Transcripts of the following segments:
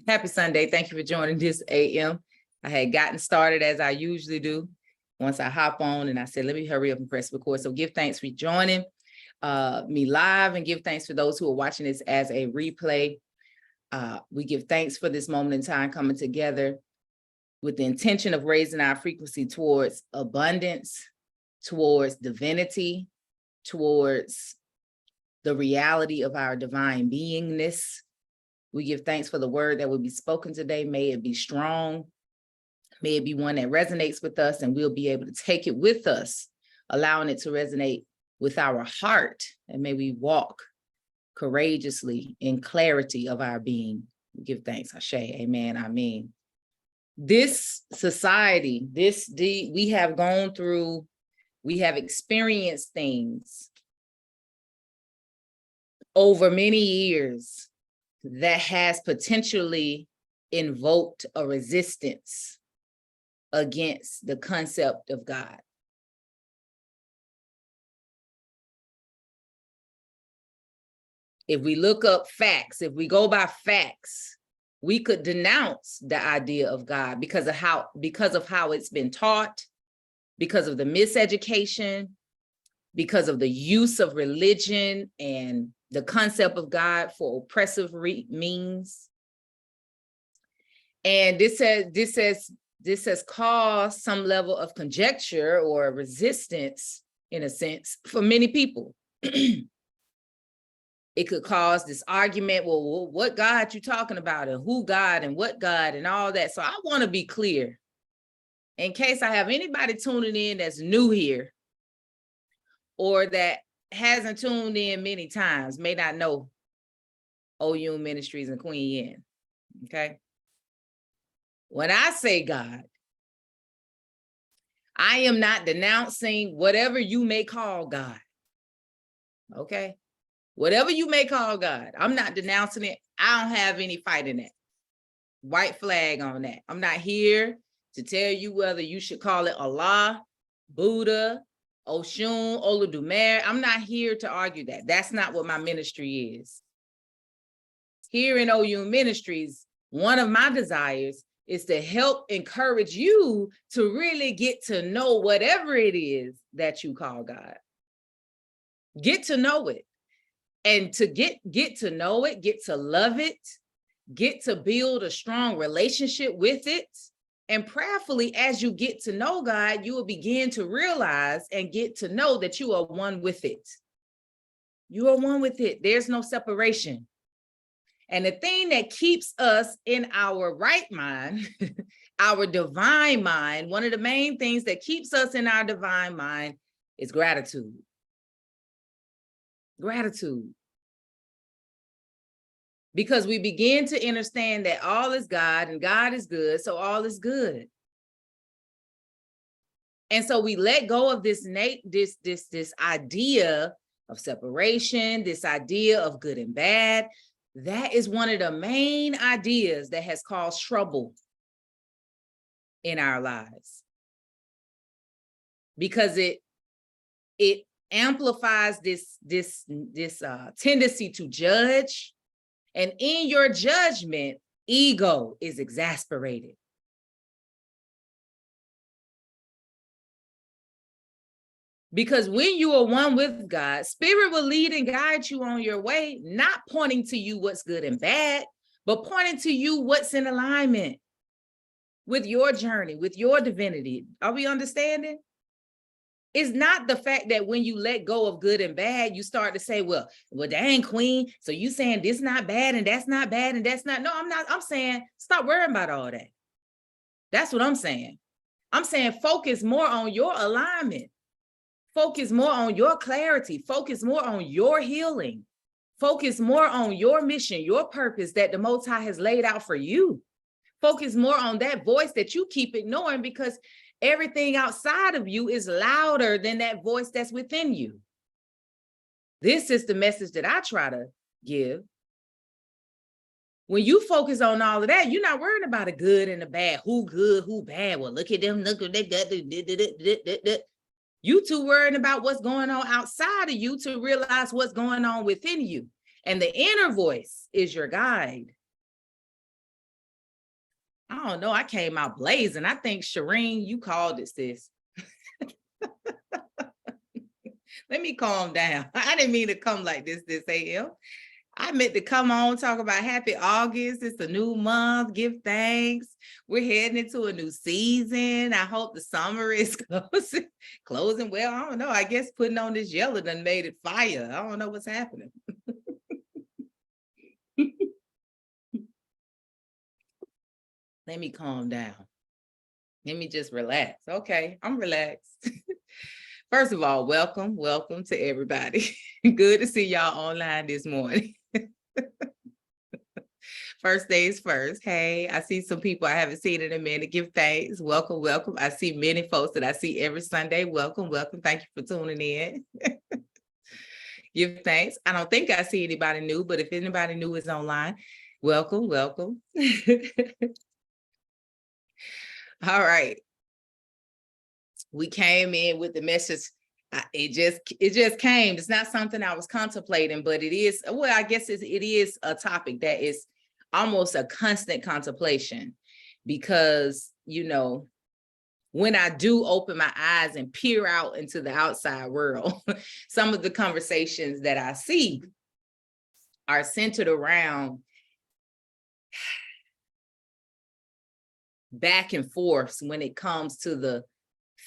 Happy Sunday. Thank you for joining this AM. I had gotten started as I usually do. Once I hop on and I said, let me hurry up and press record. So give thanks for joining me live and give thanks for those who are watching this as a replay. We give thanks for this moment in time coming together with the intention of raising our frequency towards abundance, towards divinity, towards the reality of our divine beingness. We give thanks for the word that will be spoken today. May it be strong. May it be one that resonates with us and we'll be able to take it with us, allowing it to resonate with our heart. And may we walk courageously in clarity of our being. We give thanks. Ashe, amen, amen. This society, we have gone through, we have experienced things over many years that has potentially invoked a resistance against the concept of God. If we look up facts, if we go by facts, we could denounce the idea of God because of how it's been taught, because of the miseducation, because of the use of religion and the concept of God for oppressive means. And this has caused some level of conjecture or resistance, in a sense, for many people. It could cause this argument, well, what God you talking about, and who God and what God and all that. So I want to be clear, in case I have anybody tuning in that's new here or that hasn't tuned in many times, may not know OU Ministries and Queen Yenn, okay? When I say God, I am not denouncing whatever you may call God, okay? Whatever you may call God, I'm not denouncing it. I don't have any fight in that. White flag on that. I'm not here to tell you whether you should call it Allah, Buddha, Oshun, Olodumare. I'm not here to argue that. That's not what my ministry is. Here in OU Ministries, one of my desires is to help encourage you to really get to know whatever it is that you call God. Get to know it. And to get to know it, get to love it, get to build a strong relationship with it. And prayerfully, as you get to know God, you will begin to realize and get to know that you are one with it. You are one with it. There's no separation. And the thing that keeps us in our right mind, our divine mind, one of the main things that keeps us in our divine mind is gratitude. Gratitude. Because we begin to understand that all is God and God is good, so all is good. And so we let go of this idea of separation, this idea of good and bad. That is one of the main ideas that has caused trouble in our lives. Because it amplifies this tendency to judge, and in your judgment, ego is exasperated. Because when you are one with God, Spirit will lead and guide you on your way, not pointing to you what's good and bad, but pointing to you what's in alignment with your journey, with your divinity. Are we understanding? It's not the fact that when you let go of good and bad, you start to say, well, dang, Queen, so you saying this not bad and that's not bad and that's not. No, I'm not. I'm saying stop worrying about all that. That's what I'm saying. I'm saying focus more on your alignment. Focus more on your clarity. Focus more on your healing. Focus more on your mission, your purpose that the Most High has laid out for you. Focus more on that voice that you keep ignoring because everything outside of you is louder than that voice that's within you. This is the message that I try to give. When you focus on all of that, you're not worried about the good and the bad. Who good, who bad? Well, look at them. Look at that. You too worried about what's going on outside of you to realize what's going on within you. And the inner voice is your guide. I don't know. I came out blazing. I think, Shireen, you called it, sis. Let me calm down. I didn't mean to come like this AM. I meant to come on, talk about happy August. It's a new month. Give thanks. We're heading into a new season. I hope the summer is closing well. I don't know. I guess putting on this yellow done made it fire. I don't know what's happening. Let me calm down. Let me just relax. Okay, I'm relaxed. First of all, welcome to everybody. Good to see y'all online this morning. First things first. Hey, I see some people I haven't seen in a minute. Give thanks. Welcome. I see many folks that I see every Sunday. Welcome. Thank you for tuning in. Give thanks. I don't think I see anybody new, but if anybody new is online, welcome. All right. We came in with the message. It just came. It's not something I was contemplating, but it is, well, I guess it is a topic that is almost a constant contemplation, because, you know, when I do open my eyes and peer out into the outside world, some of the conversations that I see are centered around back and forth when it comes to the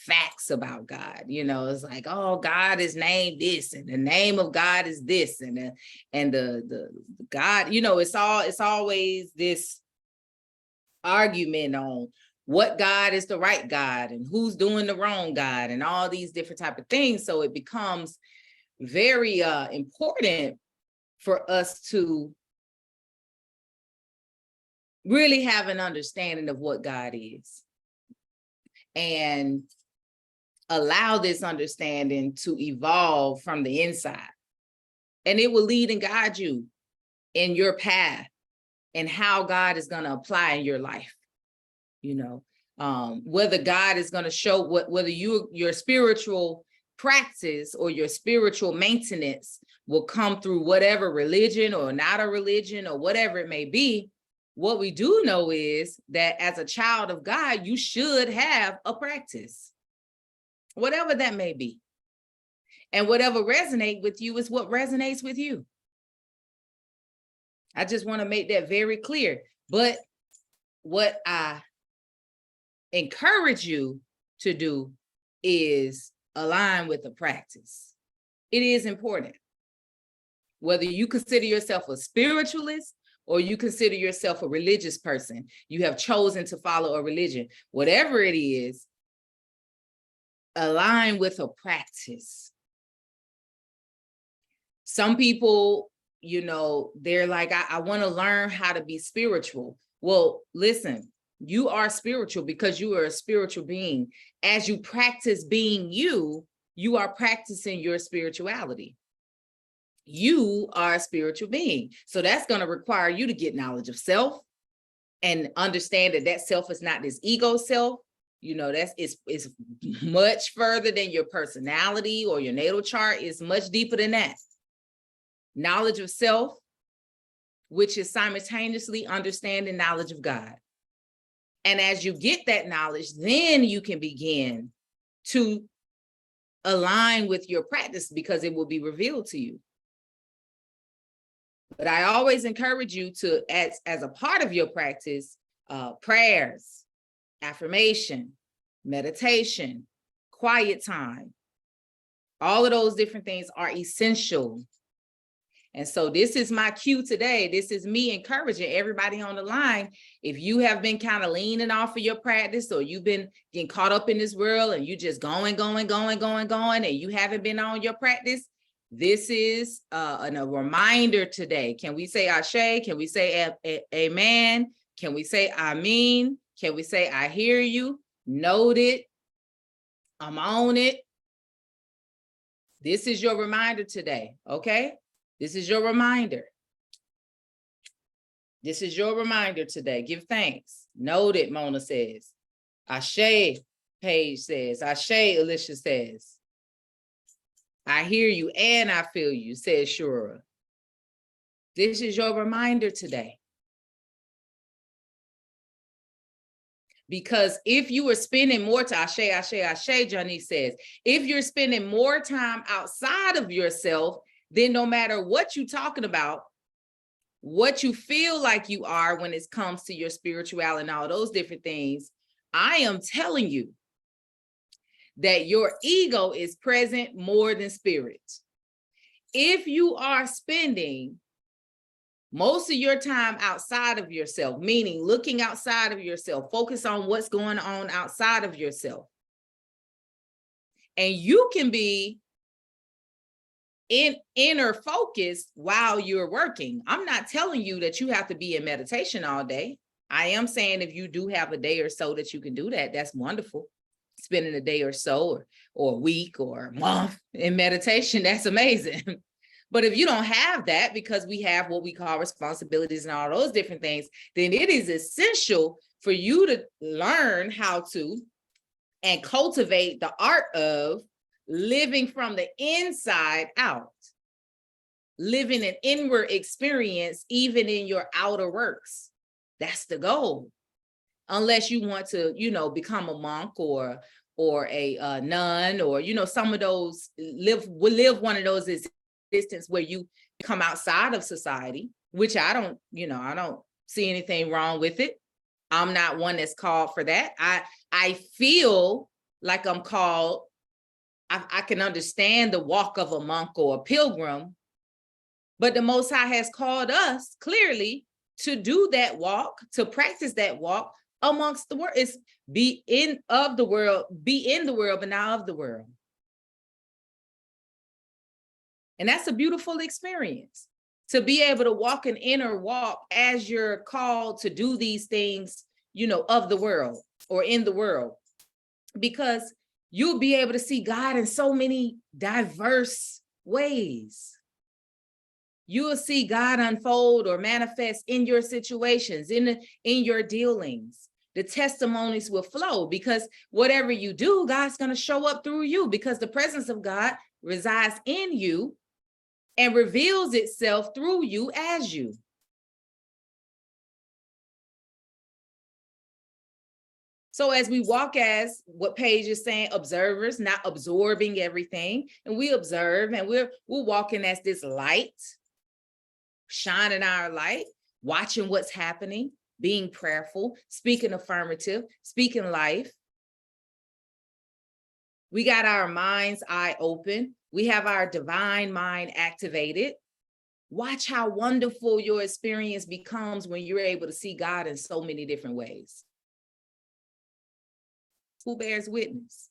facts about God. You know, it's like, oh, God is named this, and the name of God is this, and the God, you know, it's always this argument on what God is the right God and who's doing the wrong God and all these different type of things. So it becomes very important for us to really have an understanding of what God is, and allow this understanding to evolve from the inside. And it will lead and guide you in your path and how God is going to apply in your life. You know, whether God is going to show whether your spiritual practice or your spiritual maintenance will come through whatever religion or not a religion or whatever it may be. What we do know is that as a child of God, you should have a practice, whatever that may be. And whatever resonates with you is what resonates with you. I just want to make that very clear. But what I encourage you to do is align with the practice. It is important. Whether you consider yourself a spiritualist or you consider yourself a religious person, you have chosen to follow a religion, whatever it is, align with a practice. Some people, you know, they're like, I want to learn how to be spiritual. Well, listen, you are spiritual because you are a spiritual being. As you practice being you, you are practicing your spirituality. You are a spiritual being. So that's going to require you to get knowledge of self and understand that self is not this ego self. You know, it's much further than your personality or your natal chart. Is much deeper than that. Knowledge of self, which is simultaneously understanding knowledge of God. And as you get that knowledge, then you can begin to align with your practice because it will be revealed to you. But I always encourage you to, as a part of your practice, prayers, affirmation, meditation, quiet time, all of those different things are essential. And so this is my cue today. This is me encouraging everybody on the line. If you have been kind of leaning off of your practice, or you've been getting caught up in this world and you just going, and you haven't been on your practice, this is a reminder today. Can we say Ashe? Can we say Amen? Can we say Amen? Can we say I hear you? Note it. I'm on it. This is your reminder today, okay? This is your reminder. This is your reminder today. Give thanks. Note it, Mona says. Ashe, Paige says. Ashe, Alicia says. I hear you and I feel you, says Shura. This is your reminder today. Because if you are spending more time, Ashe, Johnny says, if you're spending more time outside of yourself, then no matter what you're talking about, what you feel like you are when it comes to your spirituality and all those different things, I am telling you that your ego is present more than spirit. If you are spending most of your time outside of yourself, meaning looking outside of yourself, focus on what's going on outside of yourself, and you can be in inner focus while you're working. I'm not telling you that you have to be in meditation all day. I am saying if you do have a day or so that you can do that, that's wonderful. Spending a day or so or a week or a month in meditation, that's amazing. But if you don't have that, because we have what we call responsibilities and all those different things, then it is essential for you to learn how to and cultivate the art of living from the inside out, living an inward experience, even in your outer works. That's the goal. Unless you want to, become a monk or a nun, or, some of those live one of those existence where you come outside of society, which I don't see anything wrong with it. I'm not one that's called for that. I feel like I'm called. I can understand the walk of a monk or a pilgrim, but the Most High has called us clearly to do that walk, to practice that walk amongst the world. It's be in the world, but not of the world. And that's a beautiful experience, to be able to walk an inner walk as you're called to do these things, of the world or in the world, because you'll be able to see God in so many diverse ways. You will see God unfold or manifest in your situations, in your dealings. The testimonies will flow, because whatever you do, God's going to show up through you, because the presence of God resides in you and reveals itself through you as you. So as we walk, as what Paige is saying, observers, not absorbing everything, and we observe, and we're walking as this light, shining our light, watching what's happening, being prayerful, speaking affirmative, speaking life. We got our mind's eye open. We have our divine mind activated. Watch how wonderful your experience becomes when you're able to see God in so many different ways. Who bears witness?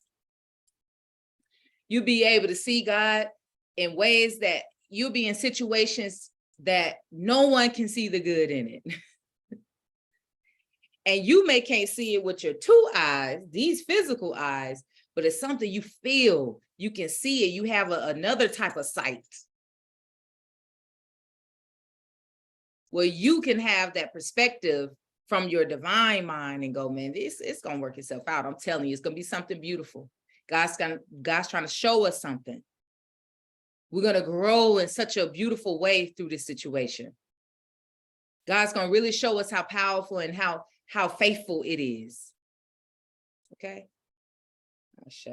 You'll be able to see God in ways that you'll be in situations that no one can see the good in it. And you can't see it with your two eyes, these physical eyes, but it's something you feel. You can see it. You have another type of sight where you can have that perspective from your divine mind and go, man, it's going to work itself out. I'm telling you, it's going to be something beautiful. God's trying to show us something. We're going to grow in such a beautiful way through this situation. God's going to really show us how powerful and how faithful it is. Okay? Ashe.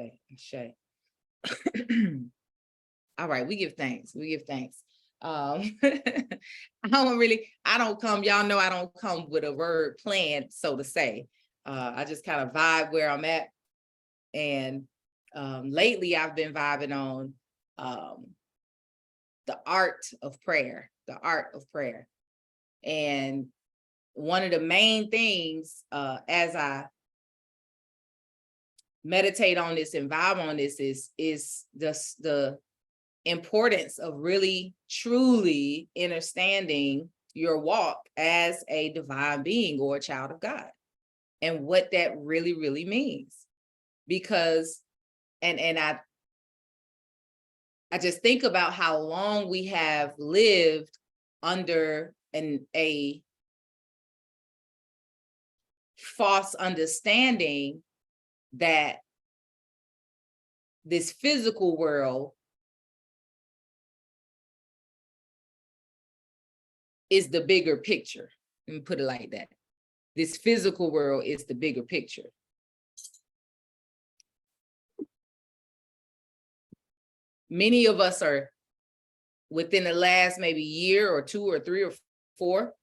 All right, we give thanks. I don't come, y'all know I don't come with a word planned, so to say. I just kind of vibe where I'm at. And lately I've been vibing on the art of prayer. And one of the main things as I meditate on this and vibe on this is the importance of really truly understanding your walk as a divine being or a child of God, and what that really, really means. Because and I just think about how long we have lived under a false understanding that this physical world is the bigger picture. Let me put it like that. this physical world is the bigger picture. Many of us are, within the last maybe year or 2 or 3 or 4,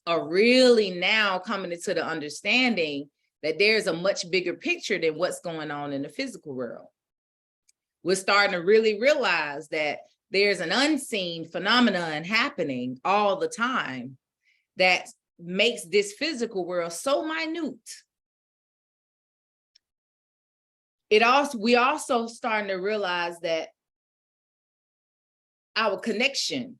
are really now coming into the understanding that there's a much bigger picture than what's going on in the physical world. We're starting to really realize that there's an unseen phenomenon happening all the time that makes this physical world so minute. We also starting to realize that our connection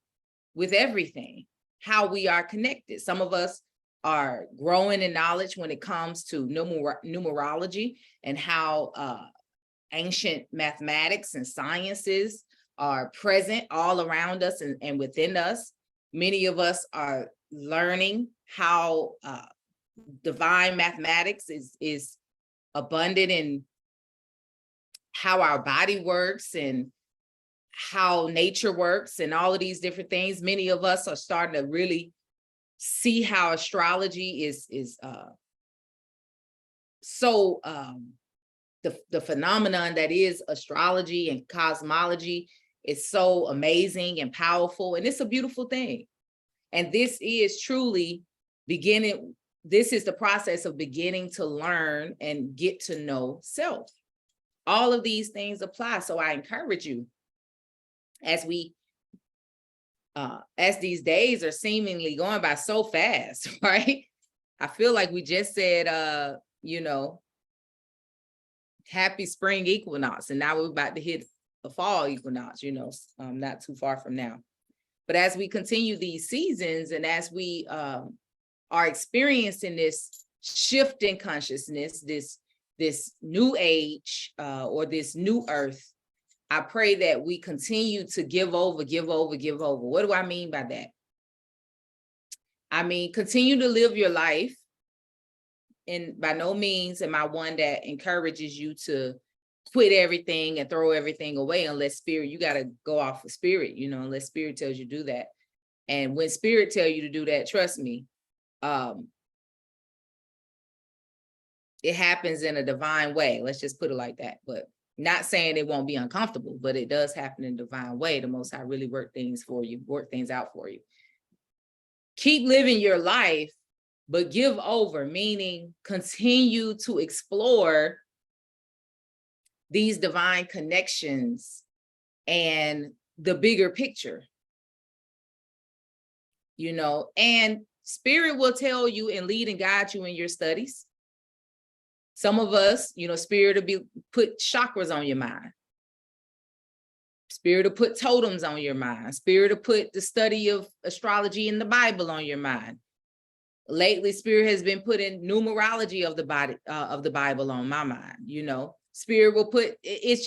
with everything, how we are connected. Some of us are growing in knowledge when it comes to numerology and how ancient mathematics and sciences are present all around us and within us. Many of us are learning how divine mathematics is abundant in how our body works and how nature works and all of these different things. Many of us are starting to really see how astrology is the phenomenon that is astrology and cosmology is so amazing and powerful, and it's a beautiful thing. And this is truly this is the process of beginning to learn and get to know self. All of these things apply. So I encourage you, as these days are seemingly going by so fast, right? I feel like we just said, happy spring equinox, and now we're about to hit the fall equinox, not too far from now. But as we continue these seasons, and as we are experiencing this shift in consciousness, this new age or this new earth, I pray that we continue to give over. What do I mean by that? I mean, continue to live your life. And by no means am I one that encourages you to quit everything and throw everything away unless spirit, you got to go off of spirit, unless spirit tells you to do that. And when spirit tell you to do that, trust me, it happens in a divine way. Let's just put it like that. But not saying it won't be uncomfortable, but it does happen in a divine way. The Most High really work things out for you. Keep living your life, but give over, meaning continue to explore these divine connections and the bigger picture, and spirit will tell you and lead and guide you in your studies. Some of us, spirit will put chakras on your mind. Spirit will put totems on your mind. Spirit will put the study of astrology in the Bible on your mind. Lately, spirit has been putting numerology of the Bible on my mind. Spirit will put, it's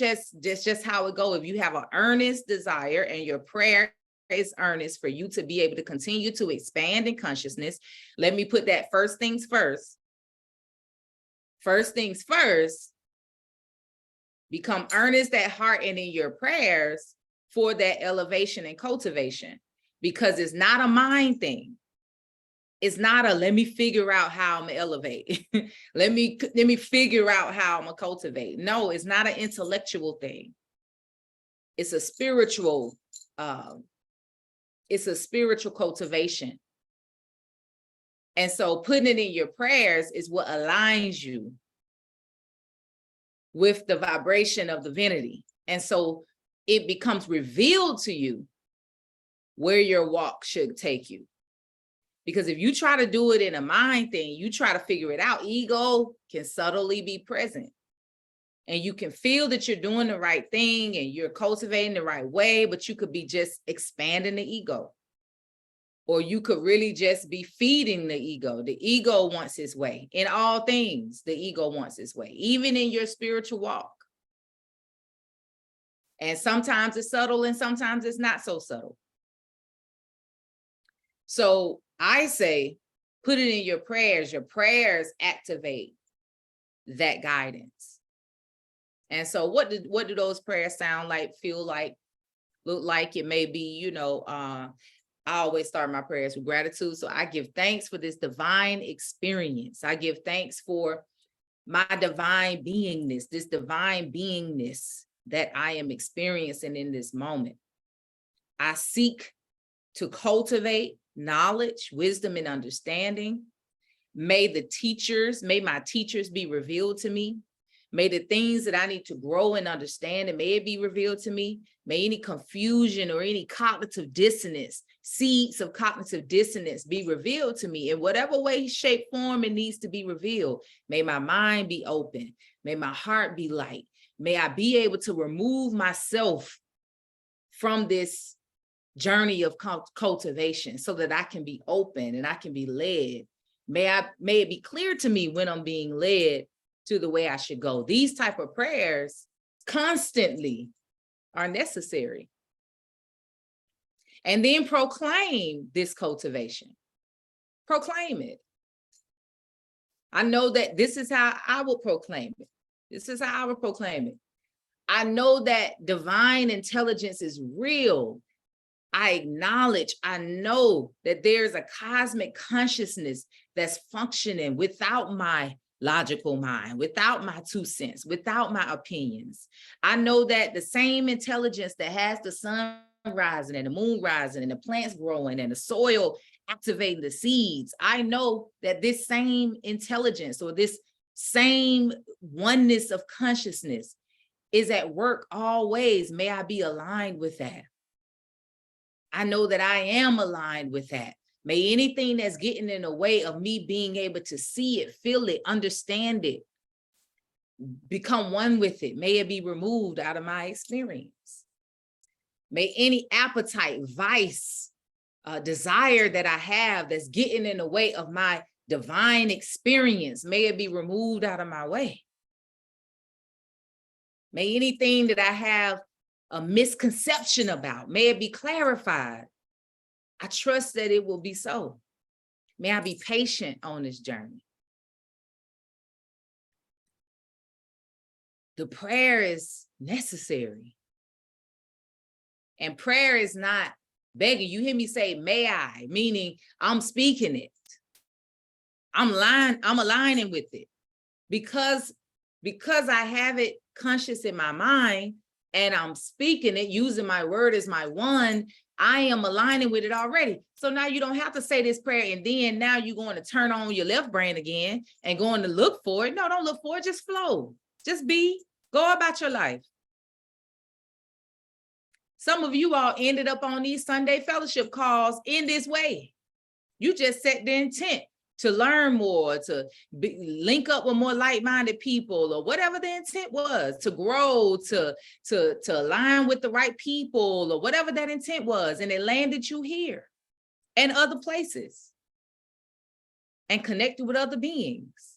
just how it goes. If you have an earnest desire and your prayer is earnest for you to be able to continue to expand in consciousness, let me put that first things first. First things first, become earnest at heart and in your prayers for that elevation and cultivation, because it's not a mind thing. It's not a, let me figure out how I'm gonna elevate. let me figure out how I'm gonna cultivate. No, it's not an intellectual thing. It's a spiritual cultivation. And so putting it in your prayers is what aligns you with the vibration of divinity. And so it becomes revealed to you where your walk should take you. Because if you try to do it in a mind thing, you try to figure it out, ego can subtly be present. And you can feel that you're doing the right thing and you're cultivating the right way, but you could be just expanding the ego. Or you could really just be feeding the ego. The ego wants its way. In all things, the ego wants its way, even in your spiritual walk. And sometimes it's subtle and sometimes it's not so subtle. So I say, put it in your prayers. Your prayers activate that guidance. And so what do those prayers sound like, feel like, look like? It may be, I always start my prayers with gratitude. So I give thanks for this divine experience. I give thanks for my divine beingness, this divine beingness that I am experiencing in this moment. I seek to cultivate knowledge, wisdom, and understanding. May my teachers be revealed to me. May the things that I need to grow and understand, and may it be revealed to me. May any confusion or any cognitive dissonance, seeds of cognitive dissonance be revealed to me in whatever way, shape, form it needs to be revealed. May my mind be open. May my heart be light. May I be able to remove myself from this journey of cultivation so that I can be open and I can be led. May it be clear to me when I'm being led to the way I should go. These type of prayers constantly are necessary. And then proclaim this cultivation. Proclaim it. I know that this is how I will proclaim it. This is how I will proclaim it. I know that divine intelligence is real. I acknowledge, I know that there's a cosmic consciousness that's functioning without my logical mind, without my 2 cents, without my opinions. I know that the same intelligence that has the sun rising and the moon rising and the plants growing and the soil activating the seeds, I know that this same intelligence or this same oneness of consciousness is at work always. May I be aligned with that. I know that I am aligned with that. May anything that's getting in the way of me being able to see it, feel it, understand it, become one with it, may it be removed out of my experience. May any appetite, vice, desire that I have that's getting in the way of my divine experience, may it be removed out of my way. May anything that I have a misconception about, may it be clarified. I trust that it will be so. May I be patient on this journey. The prayer is necessary. And prayer is not begging. You hear me say, may I, meaning I'm speaking it. I'm aligning with it. Because I have it conscious in my mind and I'm speaking it, using my word as my one, I am aligning with it already. So now you don't have to say this prayer and then now you're going to turn on your left brain again and going to look for it. No, don't look for it. Just flow. Just be. Go about your life. Some of you all ended up on these Sunday fellowship calls in this way. You just set the intent to learn more, to link up with more like-minded people, or whatever the intent was, to grow, to align with the right people, or whatever that intent was, and it landed you here and other places and connected with other beings.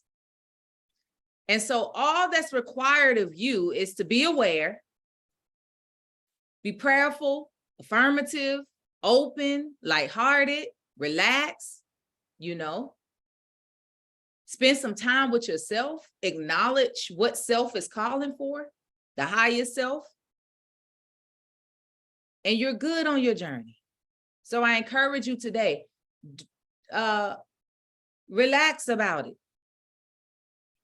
And so all that's required of you is to be aware, be prayerful, affirmative, open, lighthearted, relax, spend some time with yourself, acknowledge what self is calling for, the highest self, and you're good on your journey. So I encourage you today, relax about it.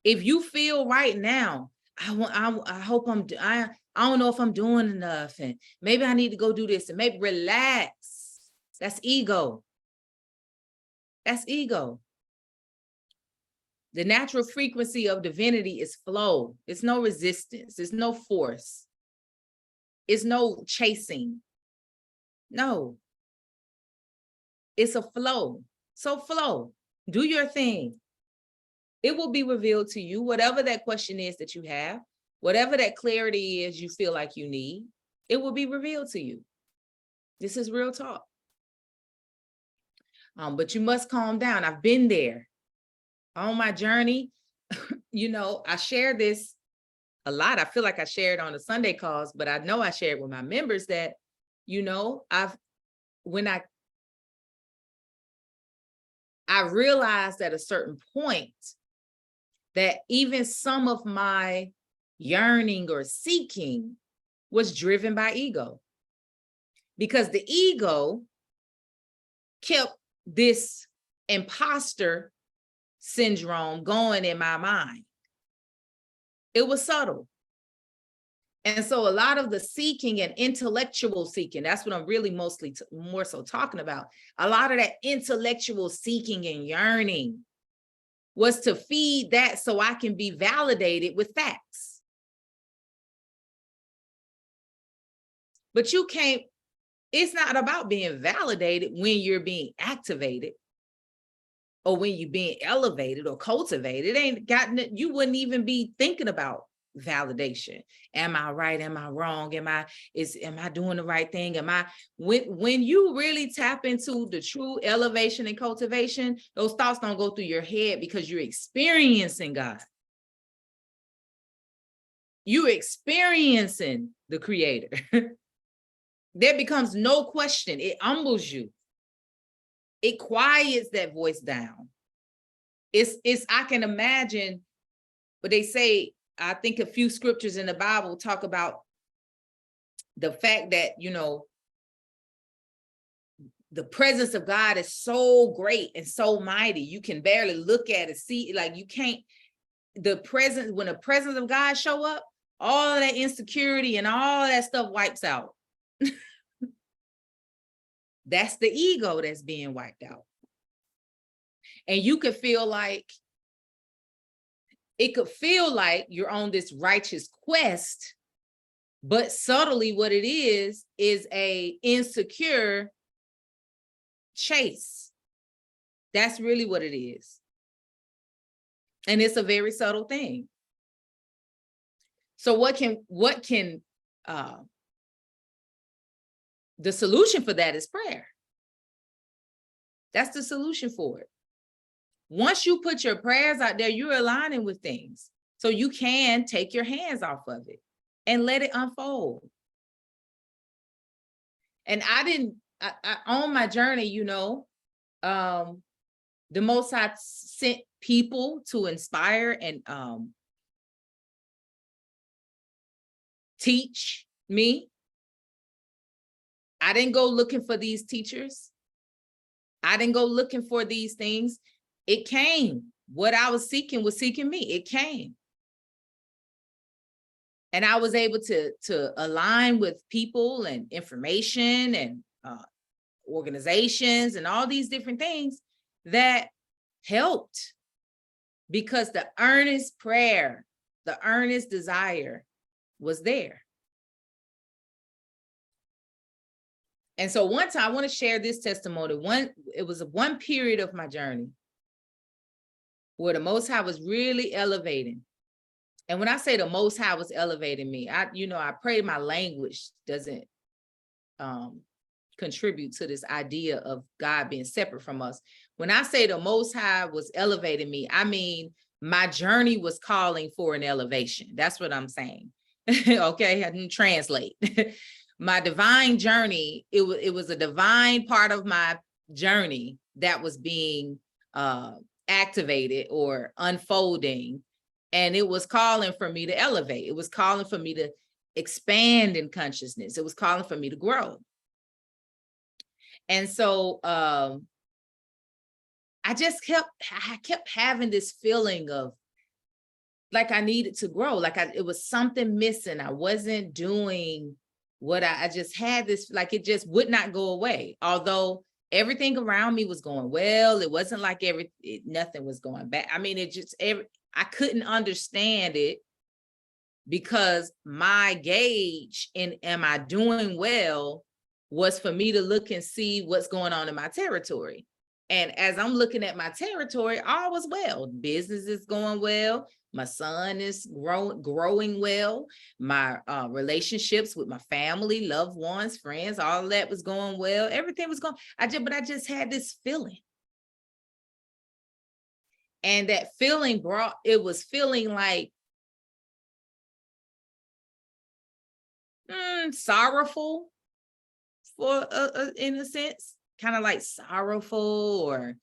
If you feel right now, I hope I don't know if I'm doing enough, and maybe I need to go do this, and maybe relax. That's ego. That's ego. The natural frequency of divinity is flow. It's no resistance. It's no force. It's no chasing. No. It's a flow. So flow. Do your thing. It will be revealed to you, whatever that question is that you have, whatever that clarity is you feel like you need, it will be revealed to you. This is real talk. But you must calm down. I've been there. On my journey, I share this a lot. I feel like I share it on the Sunday calls, but I know I share it with my members that, I realized at a certain point that even some of my yearning or seeking was driven by ego. Because the ego kept this imposter syndrome going in my mind. It was subtle. And so a lot of the seeking and intellectual seeking, that's what I'm really mostly more so talking about. A lot of that intellectual seeking and yearning was to feed that so I can be validated with facts. But you can't, it's not about being validated when you're being activated or when you're being elevated or cultivated. It ain't gotten it, you wouldn't even be thinking about validation. Am I right? Am I wrong? Am I doing the right thing? When you really tap into the true elevation and cultivation, those thoughts don't go through your head because you're experiencing God. You're experiencing the Creator. There becomes no question. It humbles you. It quiets that voice down. It's I can imagine, but they say, I think a few scriptures in the Bible talk about the fact that, you know, the presence of God is so great and so mighty. You can barely look at it, see, like you can't, when the presence of God show up, all of that insecurity and all that stuff wipes out. That's the ego that's being wiped out. And you could feel like, it could feel like you're on this righteous quest, but subtly what it is a insecure chase. That's really what it is. And it's a very subtle thing. So what can the solution for that is prayer. That's the solution for it. Once you put your prayers out there, you're aligning with things. So you can take your hands off of it and let it unfold. And I on my journey, you know, the Most High sent people to inspire and teach me. I didn't go looking for these teachers. I didn't go looking for these things. It came. What I was seeking me. It came. And I was able to align with people and information and organizations and all these different things that helped, because the earnest prayer, the earnest desire was there. And so one time, I want to share this testimony. It was one period of my journey where the Most High was really elevating. And when I say the Most High was elevating me, I pray my language doesn't contribute to this idea of God being separate from us. When I say the Most High was elevating me, I mean, my journey was calling for an elevation. That's what I'm saying. Okay, I didn't translate. My divine journey, it was a divine part of my journey that was being activated or unfolding. And it was calling for me to elevate. It was calling for me to expand in consciousness. It was calling for me to grow. And so I kept having this feeling of like I needed to grow, like it was something missing. I wasn't doing what I just had this, like it just would not go away. Although everything around me was going well, it wasn't like nothing was going bad. I mean, I couldn't understand it because my gauge in am I doing well was for me to look and see what's going on in my territory. And as I'm looking at my territory, all was well. Business is going well. My son is growing well. My relationships with my family, loved ones, friends, all of that was going well. Everything was going. But I just had this feeling. And that feeling was feeling like sorrowful for in a sense, kind of like sorrowful or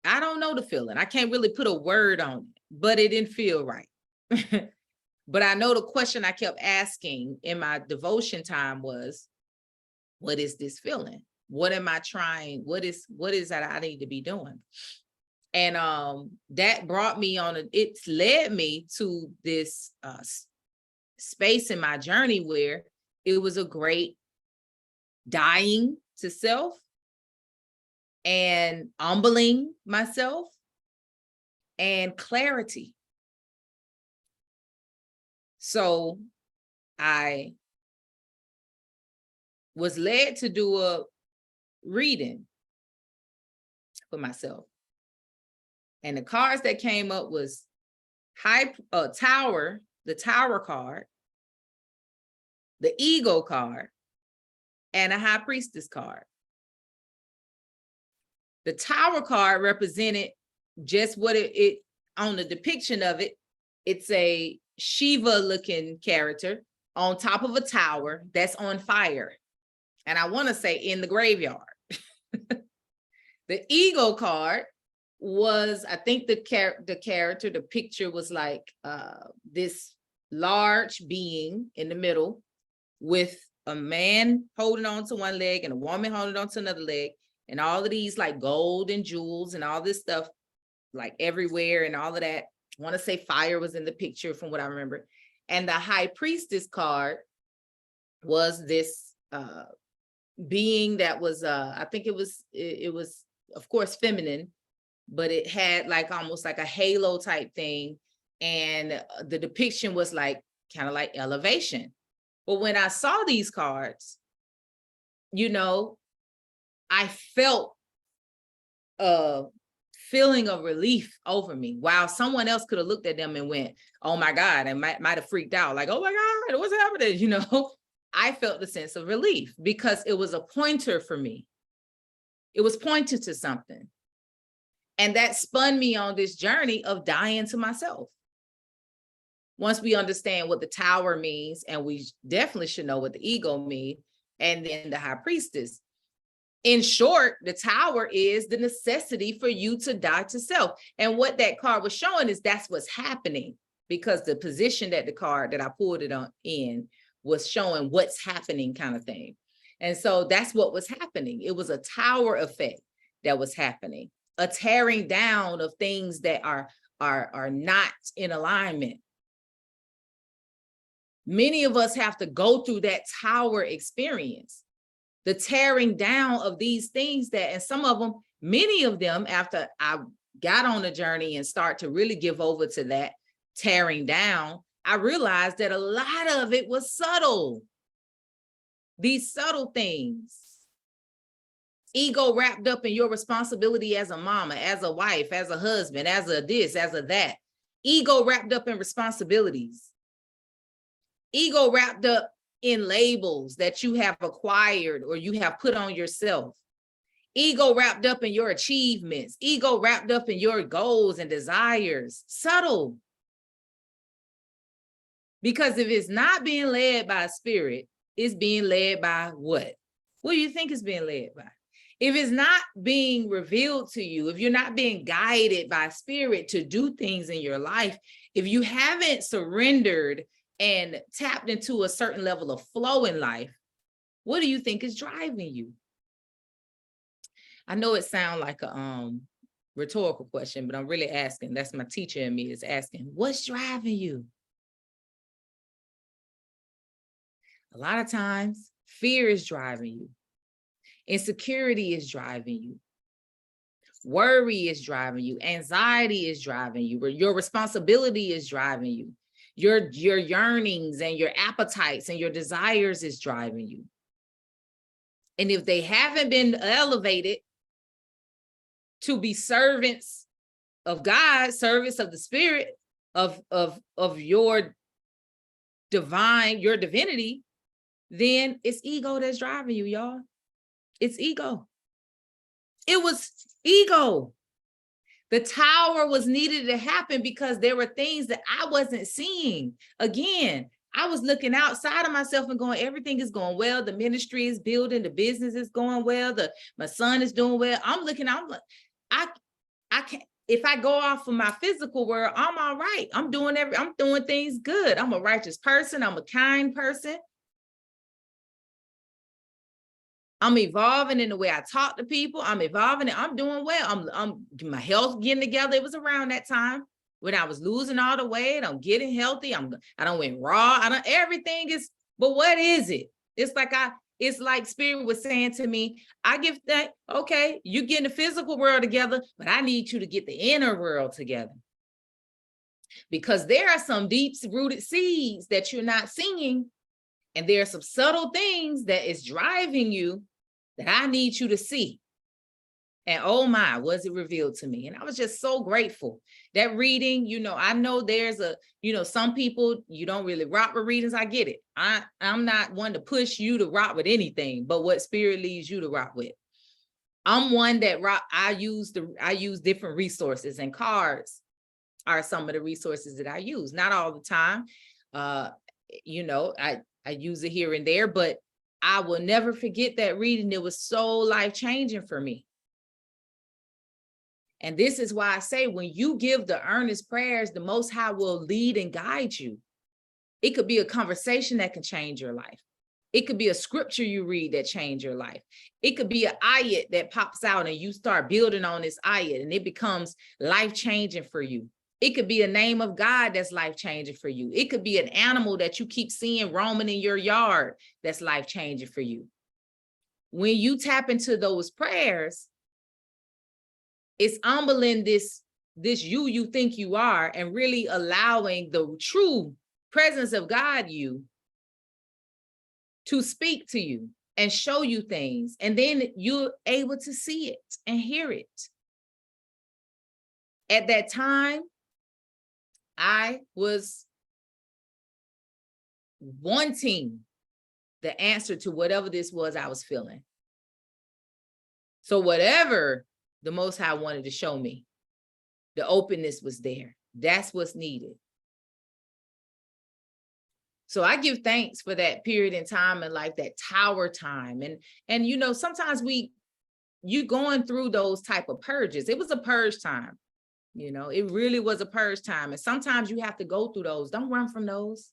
I don't know the feeling. I can't really put a word on it, but it didn't feel right. But I know the question I kept asking in my devotion time was, what is this feeling? What am I trying? What is that I need to be doing? And that brought me on it's led me to this space in my journey where it was a great dying to self and humbling myself and clarity. So I was led to do a reading for myself. And the cards that came up was Tower, the Tower card, the Ego card, and a High Priestess card. The Tower card represented just what it on the depiction of it. It's a Shiva looking character on top of a tower that's on fire. And I want to say in the graveyard. The Ego card was, I think the character, the picture was like this large being in the middle with a man holding on to one leg and a woman holding on to another leg, and all of these like gold and jewels and all this stuff like everywhere and all of that. I want to say fire was in the picture from what I remember. And the High Priestess card was this being that was I think it was of course feminine, but it had like almost like a halo type thing, and the depiction was like kind of like elevation. But when I saw these cards, you know, I felt a feeling of relief over me, while someone else could have looked at them and went, oh my God, and might have freaked out like, oh my God, what's happening? You know, I felt the sense of relief because it was a pointer for me. It was pointed to something. And that spun me on this journey of dying to myself. Once we understand what the Tower means, and we definitely should know what the Ego means, and then the High Priestess. In short, the Tower is the necessity for you to die to self. And what that card was showing is that's what's happening, because the position that the card that I pulled it on in was showing what's happening kind of thing. And so that's what was happening. It was a tower effect that was happening, a tearing down of things that are not in alignment. Many of us have to go through that tower experience, the tearing down of these things that, and some of them, many of them, after I got on the journey and start to really give over to that tearing down, I realized that a lot of it was subtle. These subtle things. Ego wrapped up in your responsibility as a mama, as a wife, as a husband, as a this, as a that. Ego wrapped up in responsibilities. Ego wrapped up in labels that you have acquired or you have put on yourself. Ego wrapped up in your achievements. Ego wrapped up in your goals and desires. Subtle. Because if it's not being led by spirit, it's being led by what? What do you think it's being led by? If it's not being revealed to you, if you're not being guided by spirit to do things in your life, if you haven't surrendered and tapped into a certain level of flow in life, what do you think is driving you? I know it sounds like a rhetorical question, but I'm really asking. That's my teacher in me is asking, what's driving you? A lot of times, fear is driving you. Insecurity is driving you. Worry is driving you. Anxiety is driving you. Your responsibility is driving you. Your yearnings and your appetites and your desires is driving you. And if they haven't been elevated to be servants of God, service of the spirit, of your divine, your divinity, then it's ego that's driving you, y'all. It's ego. It was ego. The tower was needed to happen because there were things that I wasn't seeing. Again, I was looking outside of myself and going, everything is going well. The ministry is building. The business is going well. My son is doing well. I'm looking, I'm like, I can't, if I go off of my physical world, I'm all right. I'm doing things good. I'm a righteous person. I'm a kind person. I'm evolving in the way I talk to people. I'm evolving and I'm doing well. I'm my health getting together. It was around that time when I was losing all the weight. I'm getting healthy. I don't went raw. Everything is, but what is it? It's like Spirit was saying to me, I give that, okay, you get in the physical world together, but I need you to get the inner world together. Because there are some deep-rooted seeds that you're not seeing. And there are some subtle things that is driving you that I need you to see. And oh my, was it revealed to me? And I was just so grateful. That reading, I know there's some people, you don't really rock with readings. I get it. I'm not one to push you to rock with anything, but what Spirit leads you to rock with. I'm one that I use different resources, and cards are some of the resources that I use. Not all the time. I use it here and there, but I will never forget that reading. It was so life-changing for me. And this is why I say, when you give the earnest prayers, the Most High will lead and guide you. It could be a conversation that can change your life. It could be a scripture you read that change your life. It could be an ayat that pops out and you start building on this ayat and it becomes life-changing for you. It could be a name of God that's life-changing for you. It could be an animal that you keep seeing roaming in your yard that's life-changing for you. When you tap into those prayers, it's humbling this you think you are, and really allowing the true presence of God to speak to you and show you things. And then you're able to see it and hear it. At that time, I was wanting the answer to whatever this was I was feeling. So whatever the Most High wanted to show me, the openness was there. That's what's needed. So I give thanks for that period in time and like that tower time. And sometimes you going through those type of purges. It was a purge time. It really was a purge time. And sometimes you have to go through those. Don't run from those.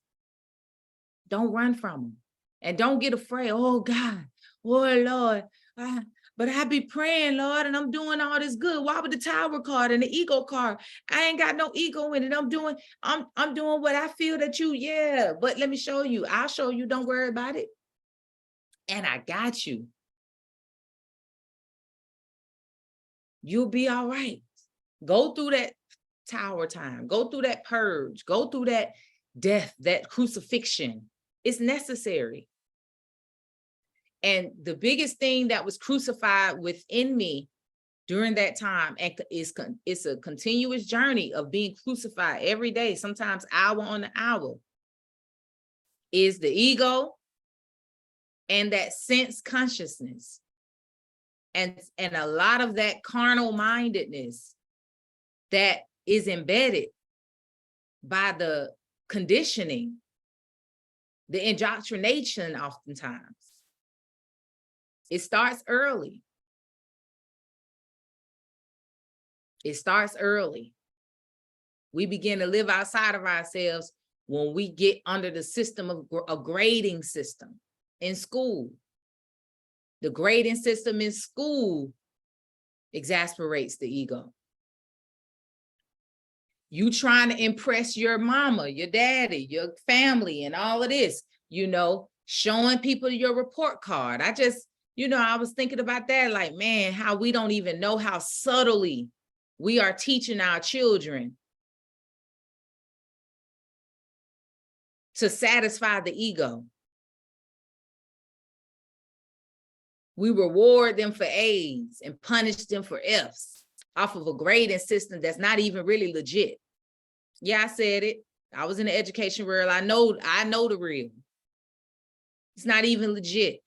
Don't run from them. And don't get afraid. Oh, God. Oh, Lord. But I be praying, Lord, and I'm doing all this good. Why would the tower card and the ego card? I ain't got no ego in it. I'm doing what I feel that but let me show you. I'll show you. Don't worry about it. And I got you. You'll be all right. Go through that tower time. Go through that purge. Go through that death, that crucifixion. It's necessary. And the biggest thing that was crucified within me during that time, and it's a continuous journey of being crucified every day, sometimes hour on the hour, is the ego and that sense consciousness. And a lot of that carnal mindedness that is embedded by the conditioning, the indoctrination oftentimes. It starts early. It starts early. We begin to live outside of ourselves when we get under the system of a grading system in school. The grading system in school exasperates the ego. You trying to impress your mama, your daddy, your family, and all of this, showing people your report card. I was thinking about that, like, man, how we don't even know how subtly we are teaching our children to satisfy the ego. We reward them for A's and punish them for F's off of a grading system that's not even really legit. Yeah, I said it. I was in the education world. I know the real. It's not even legit.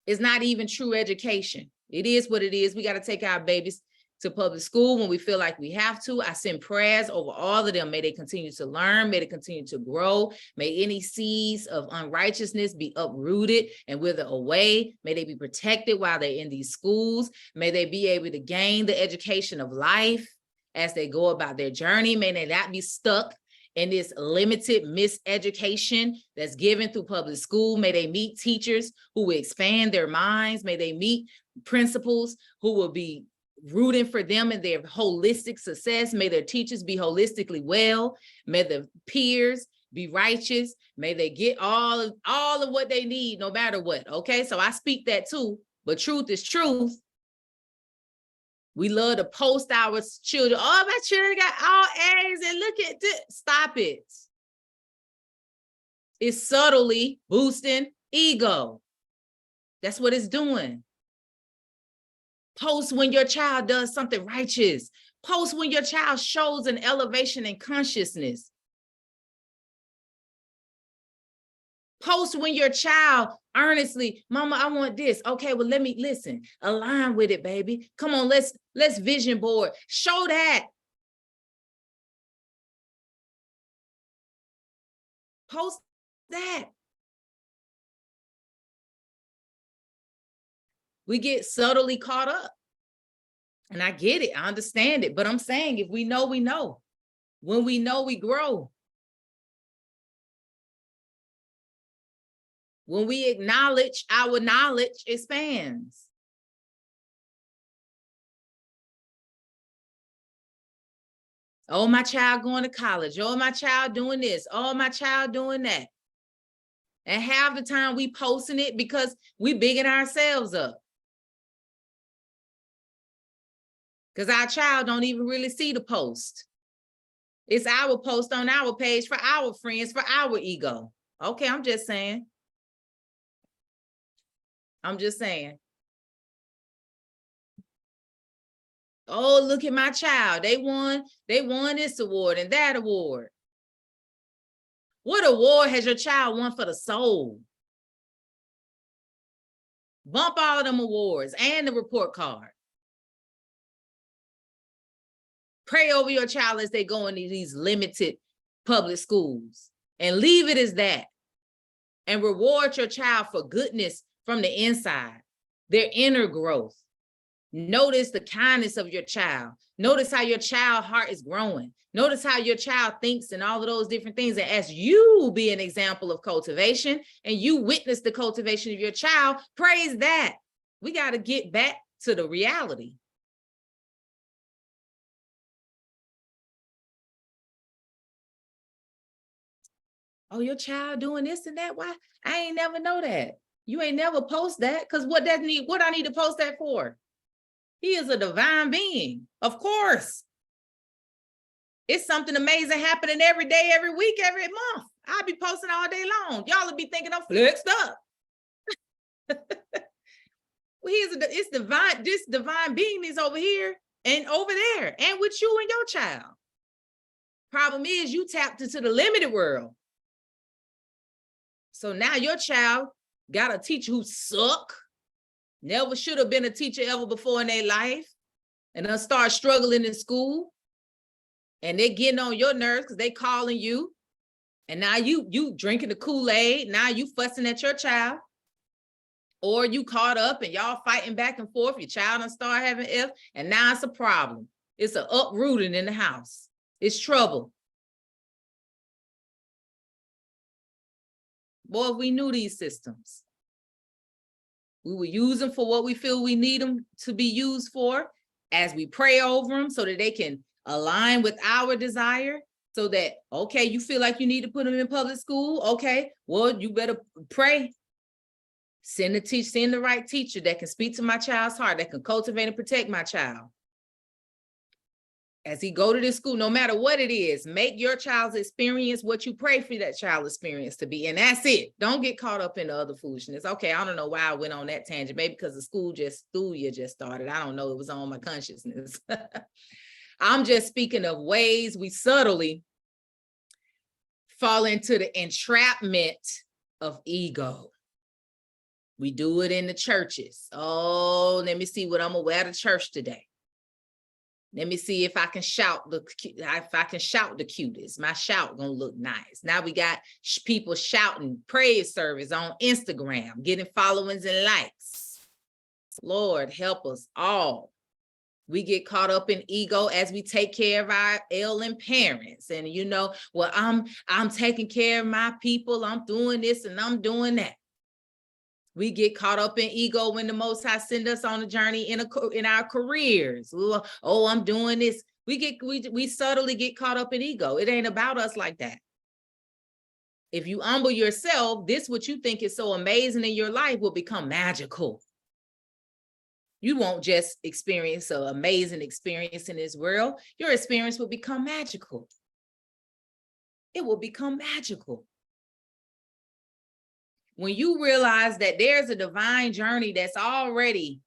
It's not even true education. It is what it is. We got to take our babies to public school when we feel like we have to. I send prayers over all of them. May they continue to learn. May they continue to grow. May any seeds of unrighteousness be uprooted and wither away. May they be protected while they're in these schools. May they be able to gain the education of life as they go about their journey. May they not be stuck in this limited miseducation that's given through public school. May they meet teachers who will expand their minds. May they meet principals who will be rooting for them in their holistic success. May their teachers be holistically well. May the peers be righteous. May they get all of what they need, no matter what. Okay, so I speak that too, but truth is truth. We love to post our children. Oh, my children got all A's and look at this. Stop it. It's subtly boosting ego. That's what it's doing. Post when your child does something righteous. Post when your child shows an elevation in consciousness. Post when your child earnestly, mama, I want this. Okay, well, let me listen. Align with it, baby. Come on, let's vision board. Show that. Post that. We get subtly caught up. And I get it. I understand it. But I'm saying if we know, we know. When we know, we grow. When we acknowledge, our knowledge expands. Oh, my child going to college. Oh, my child doing this. Oh, my child doing that. And half the time we posting it because we bigging ourselves up. Because our child don't even really see the post. It's our post on our page for our friends, for our ego. Okay, I'm just saying. I'm just saying. Oh, look at my child. They won this award and that award. What award has your child won for the soul? Bump all of them awards and the report card. Pray over your child as they go into these limited public schools and leave it as that. And reward your child for goodness from the inside, their inner growth. Notice the kindness of your child. Notice how your child's heart is growing. Notice how your child thinks and all of those different things. And as you be an example of cultivation and you witness the cultivation of your child, praise that. We got to get back to the reality. Oh, your child doing this and that? Why? I ain't never know that. You ain't never post that, because what I need to post that for? He is a divine being. Of course. It's something amazing happening every day, every week, every month. I'll be posting all day long. Y'all will be thinking I'm flexed up. Well, it's divine. This divine being is over here and over there and with you and your child. Problem is you tapped into the limited world. So now your child got a teacher who suck, never should have been a teacher ever before in their life, and then start struggling in school, and they're getting on your nerves because they calling you, and now you drinking the Kool-Aid, now you fussing at your child, or you caught up and y'all fighting back and forth, your child done start having F, and now it's a problem. It's an uprooting in the house. It's trouble. Boy, if we knew these systems, we would use them for what we feel we need them to be used for as we pray over them so that they can align with our desire, so that, okay, you feel like you need to put them in public school. Okay, well, you better pray. Send the right teacher that can speak to my child's heart, that can cultivate and protect my child. As he go to this school, no matter what it is, make your child's experience what you pray for that child's experience to be. And that's it. Don't get caught up in the other foolishness. Okay, I don't know why I went on that tangent. Maybe because the school year just started. I don't know. It was on my consciousness. I'm just speaking of ways we subtly fall into the entrapment of ego. We do it in the churches. Oh, let me see what I'm gonna wear to church today. Let me see if I can shout the cutest. My shout gonna look nice. Now we got people shouting praise service on Instagram, getting followings and likes. Lord, help us all. We get caught up in ego as we take care of our ailing parents. And, you know, well, I'm taking care of my people. I'm doing this and I'm doing that. We get caught up in ego when the Most High send us on a journey in our careers. Oh, I'm doing this. We subtly get caught up in ego. It ain't about us like that. If you humble yourself, this what you think is so amazing in your life will become magical. You won't just experience an amazing experience in this world. Your experience will become magical. It will become magical. When you realize that there's a divine journey that's already,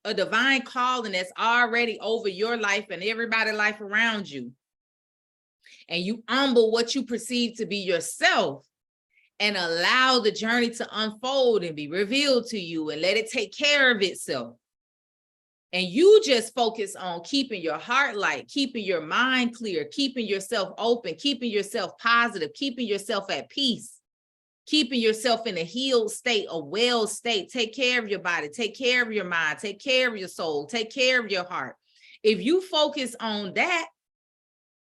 a divine calling that's already over your life and everybody's life around you, and you humble what you perceive to be yourself and allow the journey to unfold and be revealed to you and let it take care of itself. And you just focus on keeping your heart light, keeping your mind clear, keeping yourself open, keeping yourself positive, keeping yourself at peace, keeping yourself in a healed state, a well state. Take care of your body, take care of your mind, take care of your soul, take care of your heart. If you focus on that,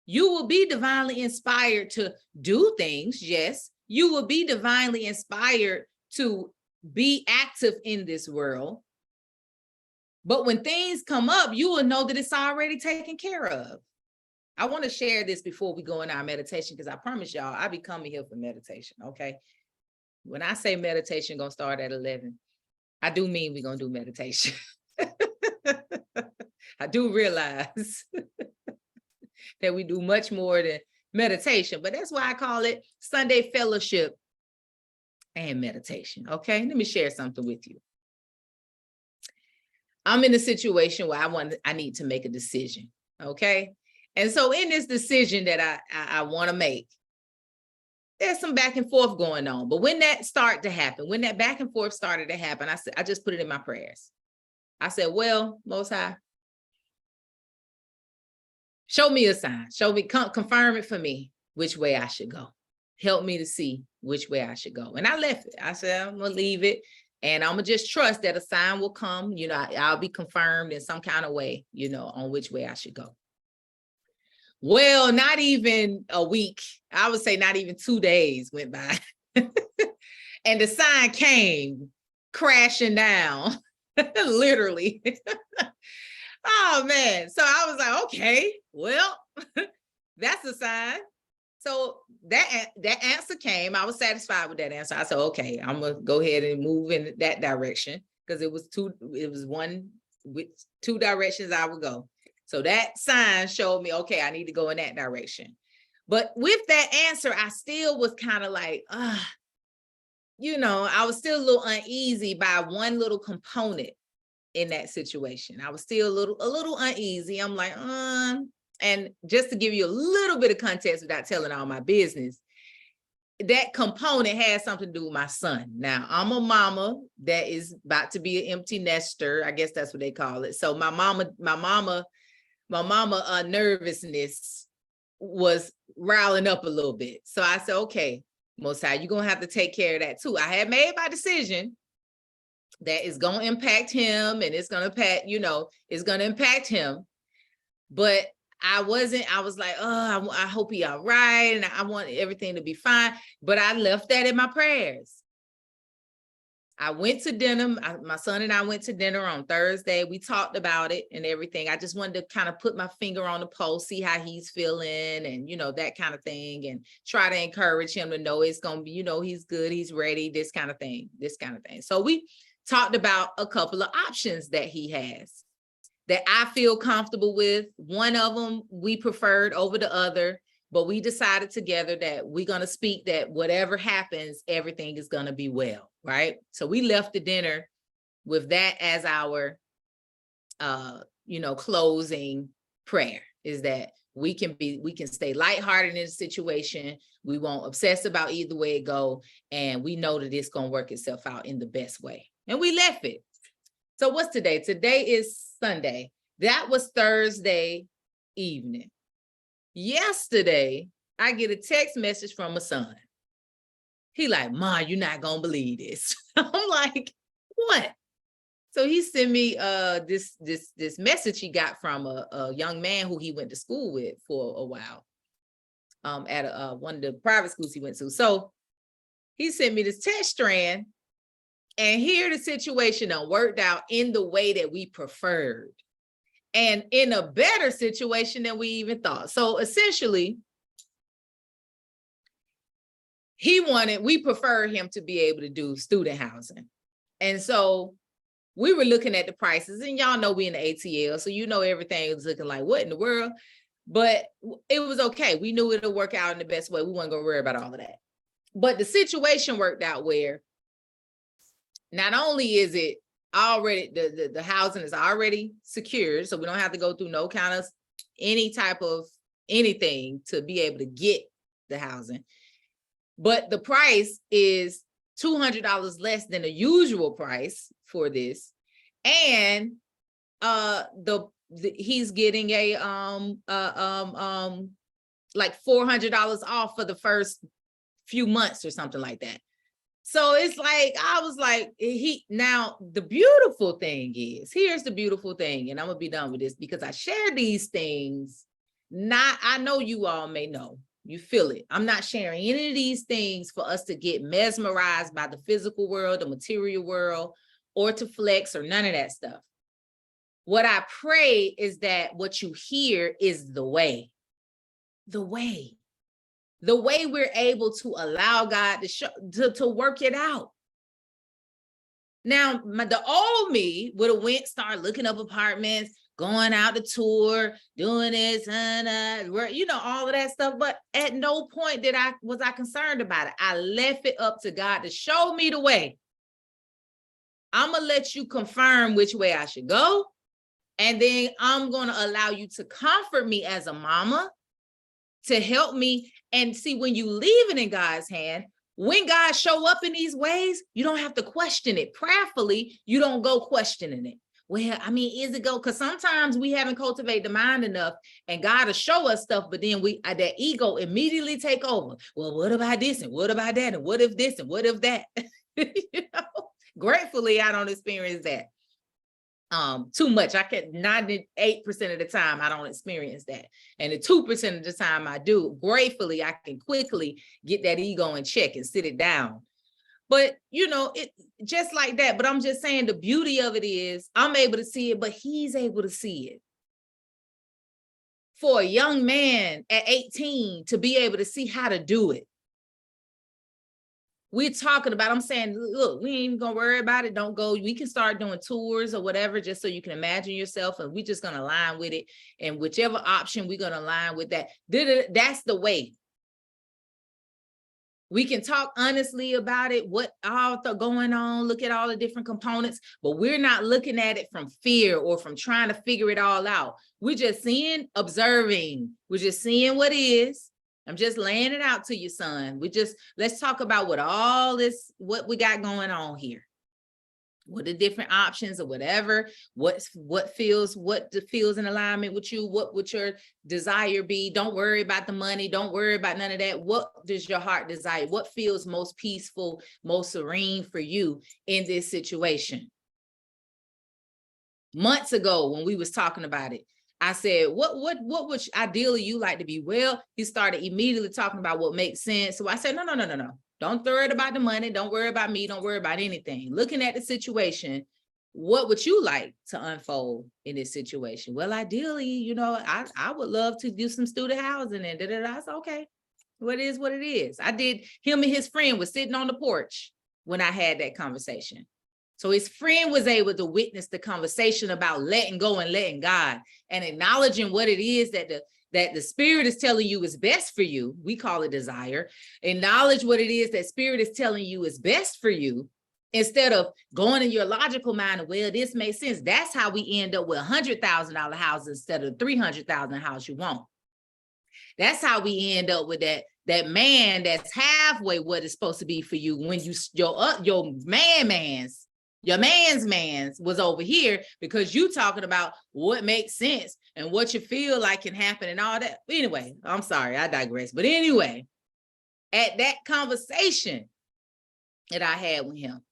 you will be divinely inspired to do things, yes. You will be divinely inspired to be active in this world. But when things come up, you will know that it's already taken care of. I want to share this before we go in our meditation, because I promise y'all, I be coming here for meditation, okay? When I say meditation going to start at 11, I do mean we're going to do meditation. I do realize that we do much more than meditation, but that's why I call it Sunday fellowship and meditation, okay? Let me share something with you. I'm in a situation where I need to make a decision, okay? And so in this decision that I want to make, there's some back and forth going on. But when that started to happen, when that back and forth started to happen, I just put it in my prayers. I said, well, Most High, show me a sign. Show me, confirm it for me which way I should go. Help me to see which way I should go. And I left it. I said, I'm going to leave it. And I'm going to just trust that a sign will come. You know, I'll be confirmed in some kind of way, you know, on which way I should go. Well, not even a week. I would say not even 2 days went by. And the sign came crashing down, literally. Oh, man. So I was like, okay, well, that's a sign. So that answer came. I was satisfied with that answer. I said, okay, I'm going to go ahead and move in that direction, because it was one with 2 directions I would go. So that sign showed me, okay, I need to go in that direction. But with that answer, I still was kind of like, you know, I was still a little uneasy by one little component in that situation. I was still a little uneasy. I'm like, and just to give you a little bit of context without telling all my business, that component has something to do with my son. Now, I'm a mama that is about to be an empty nester. I guess that's what they call it. So my mama nervousness was riling up a little bit. So I said, okay, Most High, you're going to have to take care of that too. I had made my decision that is going to impact him, and it's going to impact, you know, it's going to impact him. But I was like, oh, I hope he all right. And I want everything to be fine. But I left that in my prayers. I went to dinner. My son and I went to dinner on Thursday. We talked about it and everything. I just wanted to kind of put my finger on the pulse, see how he's feeling, and, you know, that kind of thing, and try to encourage him to know it's going to be, you know, he's good, he's ready, this kind of thing. So we talked about a couple of options that he has that I feel comfortable with. One of them we preferred over the other, but we decided together that we're going to speak that whatever happens, everything is going to be well, right? So we left the dinner with that as our, you know, closing prayer, is that we can stay lighthearted in the situation. We won't obsess about either way it go. And we know that it's going to work itself out in the best way. And we left it. So what's today? Today is Sunday. That was Thursday evening. Yesterday, I get a text message from my son. He like, Ma, you're not going to believe this. I'm like, what? So he sent me this message he got from a young man who he went to school with for a while at one of the private schools he went to. So he sent me this text strand, and here the situation worked out in the way that we preferred, and in a better situation than we even thought. So essentially, we prefer him to be able to do student housing. And so we were looking at the prices, and y'all know we in the ATL, so you know everything was looking like, what in the world? But it was okay. We knew it'll work out in the best way. We weren't gonna worry about all of that. But the situation worked out where not only is it already, the housing is already secured, so we don't have to go through no kind of any type of anything to be able to get the housing, but the price is $200 less than the usual price for this, and he's getting a like $400 off for the first few months or something like that. So it's like, I was like, now the beautiful thing is, here's the beautiful thing, and I'm gonna be done with this because I share these things. I know you all may know, you feel it. I'm not sharing any of these things for us to get mesmerized by the physical world, the material world, or to flex or none of that stuff. What I pray is that what you hear is the way we're able to allow God to work it out. Now, the old me would have started looking up apartments, going out to tour, doing this, and all of that stuff. But at no point was I concerned about it. I left it up to God to show me the way. I'm gonna let you confirm which way I should go, and then I'm gonna allow you to comfort me as a mama, to help me. And see, when you leave it in God's hand, when God show up in these ways, you don't have to question it. Prayerfully, you don't go questioning it. Well, I mean, is it go? Because sometimes we haven't cultivated the mind enough, and God will show us stuff, but then that ego immediately take over. Well, what about this? And what about that? And what if this? And what if that? Gratefully, I don't experience that too much. I can 98% of the time I don't experience that, and the 2% of the time I do. Gratefully, I can quickly get that ego in check and sit it down. But it just like that. But I'm just saying, the beauty of it is I'm able to see it, but he's able to see it. For a young man at 18 to be able to see how to do it. We're talking about, I'm saying, look, we ain't even gonna worry about it. Don't go. We can start doing tours or whatever, just so you can imagine yourself, and we're just gonna align with it. And whichever option we're gonna align with that. That's the way. We can talk honestly about it, what all going on, look at all the different components, but we're not looking at it from fear or from trying to figure it all out. We're just observing. We're just seeing what is. I'm just laying it out to you, son. Let's talk about what we got going on here. What the different options or whatever, what feels in alignment with you, what would your desire be? Don't worry about the money. Don't worry about none of that. What does your heart desire? What feels most peaceful, most serene for you in this situation? Months ago, when we was talking about it, I said, what would ideally you like to be? Well, he started immediately talking about what makes sense. So I said, no. Don't worry about the money. Don't worry about me. Don't worry about anything. Looking at the situation, what would you like to unfold in this situation? Well, ideally, I would love to do some student housing and I said, okay, what it is. I did. Him and his friend was sitting on the porch when I had that conversation. So his friend was able to witness the conversation about letting go and letting God, and acknowledging what it is that the spirit is telling you is best for you. We call it desire. Acknowledge what it is that spirit is telling you is best for you, instead of going in your logical mind, well, this makes sense. That's how we end up with $100,000 houses instead of $300,000 house you want. That's how we end up with that man that's halfway what it's supposed to be for you, when your man's was over here, because you talking about what makes sense and what you feel like can happen and all that. Anyway, I'm sorry, I digress. But anyway, at that conversation that I had with him,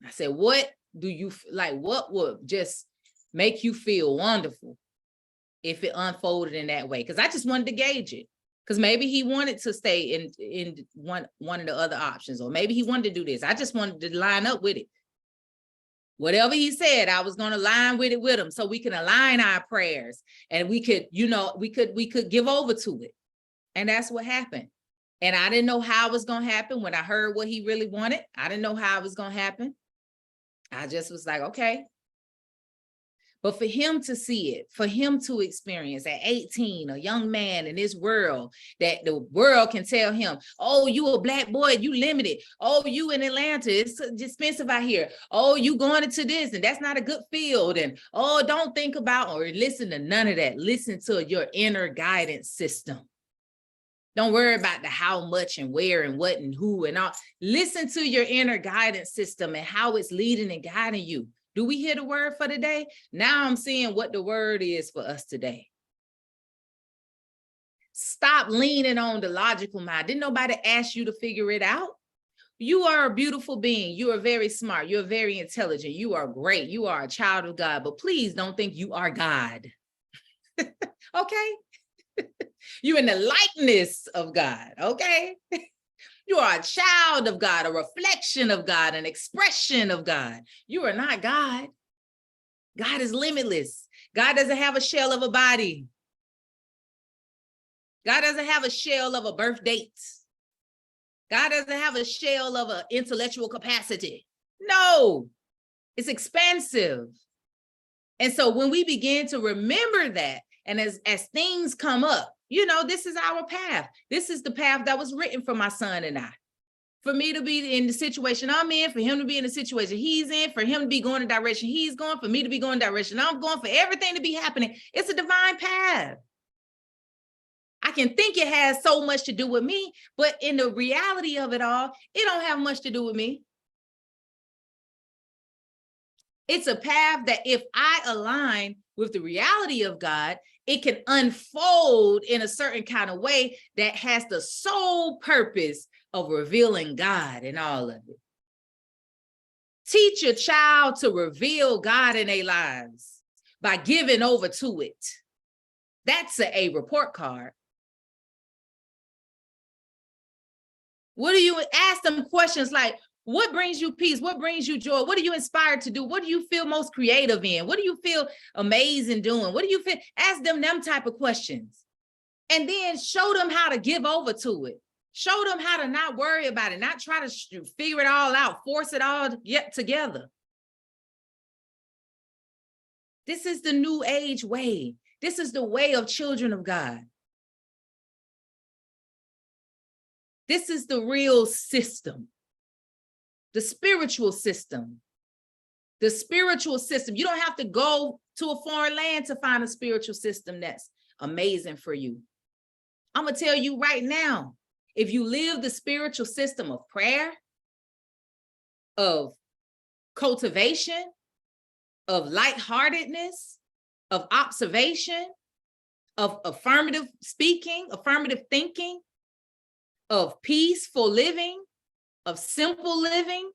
I said, what do you like? What would just make you feel wonderful if it unfolded in that way? Because I just wanted to gauge it. Because maybe he wanted to stay in one of the other options, or maybe he wanted to do this. I just wanted to line up with it. Whatever he said, I was going to line with it with him, so we can align our prayers, and we could, we could give over to it. And that's what happened. And I didn't know how it was going to happen when I heard what he really wanted. I didn't know how it was going to happen. I just was like, okay. But for him to see it, for him to experience at 18, a young man in this world, that the world can tell him, oh, you a Black boy, you limited. Oh, you in Atlanta, it's expensive out here. Oh, you going into this, and that's not a good field. And oh, don't think about or listen to none of that. Listen to your inner guidance system. Don't worry about the how much and where and what and who and all. Listen to your inner guidance system and how it's leading and guiding you. Do we hear the word for today? Now I'm seeing what the word is for us today. Stop leaning on the logical mind. Didn't nobody ask you to figure it out? You are a beautiful being. You are very smart. You're very intelligent. You are great. You are a child of God, but please don't think you are God. Okay? You're in the likeness of God, okay? You are a child of God, a reflection of God, an expression of God. You are not God. God is limitless. God doesn't have a shell of a body. God doesn't have a shell of a birth date. God doesn't have a shell of an intellectual capacity. No, it's expansive. And so when we begin to remember that, and as things come up, this is our path. This is the path that was written for my son and I. For me to be in the situation I'm in, for him to be in the situation he's in, for him to be going the direction he's going, for me to be going the direction I'm going, for everything to be happening. It's a divine path. I can think it has so much to do with me, but in the reality of it all, it don't have much to do with me. It's a path that if I align with the reality of God, it can unfold in a certain kind of way that has the sole purpose of revealing God in all of it. Teach your child to reveal God in their lives by giving over to it. That's a report card. What do you ask them questions like, what brings you peace? What brings you joy? What are you inspired to do? What do you feel most creative in? What do you feel amazing doing? What do you feel? Ask them type of questions. And then show them how to give over to it. Show them how to not worry about it, not try to figure it all out, force it all yet together. This is the new age way. This is the way of children of God. This is the real system. The spiritual system. The spiritual system. You don't have to go to a foreign land to find a spiritual system that's amazing for you. I'm going to tell you right now, if you live the spiritual system of prayer, of cultivation, of lightheartedness, of observation, of affirmative speaking, affirmative thinking, of peaceful living, of simple living,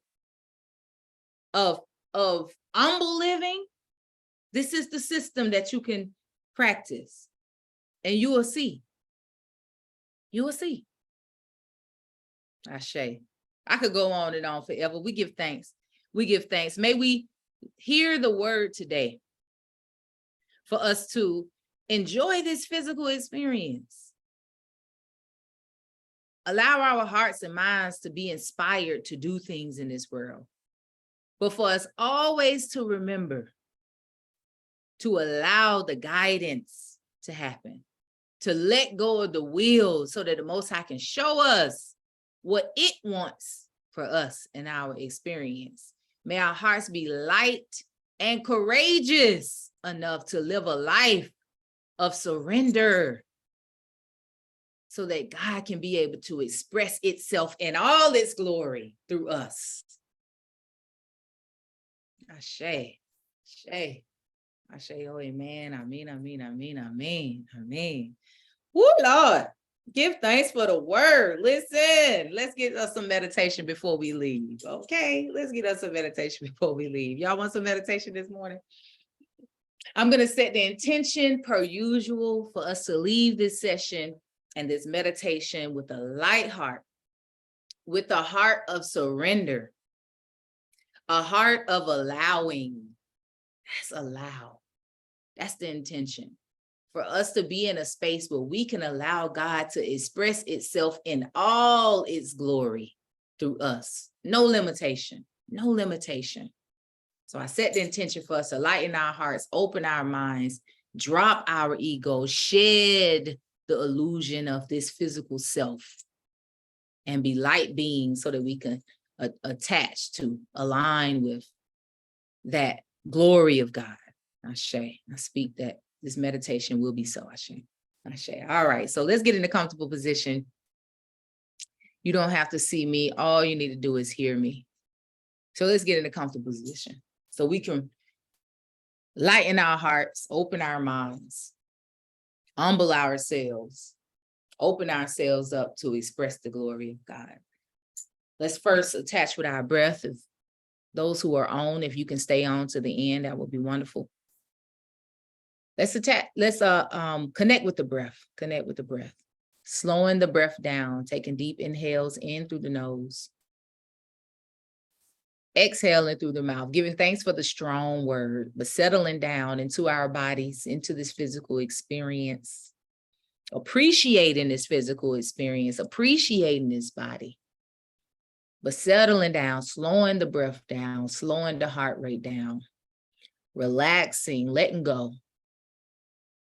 of humble living, this is the system that you can practice, and you will see. You will see. Ashe. I could go on and on forever. We give thanks. We give thanks. May we hear the word today for us to enjoy this physical experience. Allow our hearts and minds to be inspired to do things in this world. But for us always to remember to allow the guidance to happen, to let go of the will so that the Most High can show us what it wants for us in our experience. May our hearts be light and courageous enough to live a life of surrender so that God can be able to express itself in all its glory through us. Ashe, ashe, ashe, oh, amen, amen, amen, amen, amen, amen. Woo, Lord. Give thanks for the word. Listen, let's get us some meditation before we leave. Okay, let's get us some meditation before we leave. Y'all want some meditation this morning? I'm going to set the intention per usual for us to leave this session and this meditation with a light heart, with a heart of surrender, a heart of allowing. That's allow. That's the intention. For us to be in a space where we can allow God to express itself in all its glory through us. No limitation, no limitation. So I set the intention for us to lighten our hearts, open our minds, drop our ego, shed the illusion of this physical self, and be light beings so that we can attach to, align with that glory of God. Ashe, I speak that this meditation will be so. Ashe. All right, so let's get in a comfortable position. You don't have to see me. All you need to do is hear me. So let's get in a comfortable position so we can lighten our hearts, open our minds, humble ourselves, open ourselves up to express the glory of God. Let's first attach with our breath. If those who are on, if you can stay on to the end, that would be wonderful. Let's connect with the breath. Connect with the breath. Slowing the breath down, taking deep inhales in through the nose. Exhaling through the mouth, giving thanks for the strong word, but settling down into our bodies, into this physical experience, appreciating this physical experience, appreciating this body, but settling down, slowing the breath down, slowing the heart rate down, relaxing, letting go.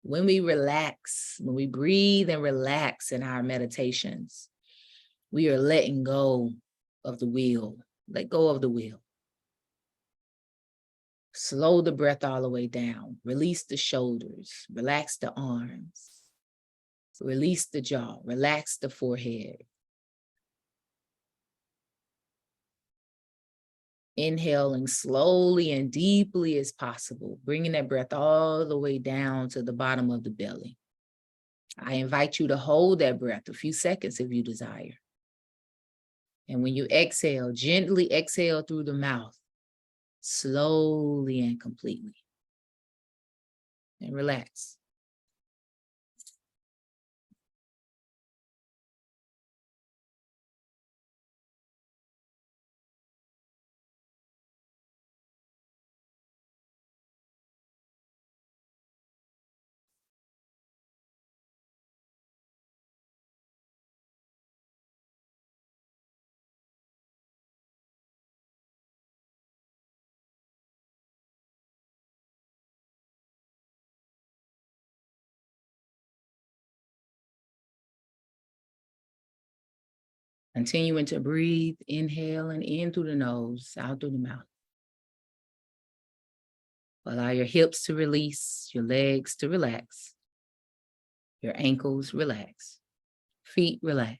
When we relax, when we breathe and relax in our meditations, we are letting go of the wheel. Let go of the wheel. Slow the breath all the way down. Release the shoulders. Relax the arms. Release the jaw. Relax the forehead. Inhaling slowly and deeply as possible, bringing that breath all the way down to the bottom of the belly. I invite you to hold that breath a few seconds if you desire. And when you exhale, gently exhale through the mouth, slowly and completely. And relax. Continuing to breathe, inhale and in through the nose, out through the mouth. Allow your hips to release, your legs to relax, your ankles relax, feet relax,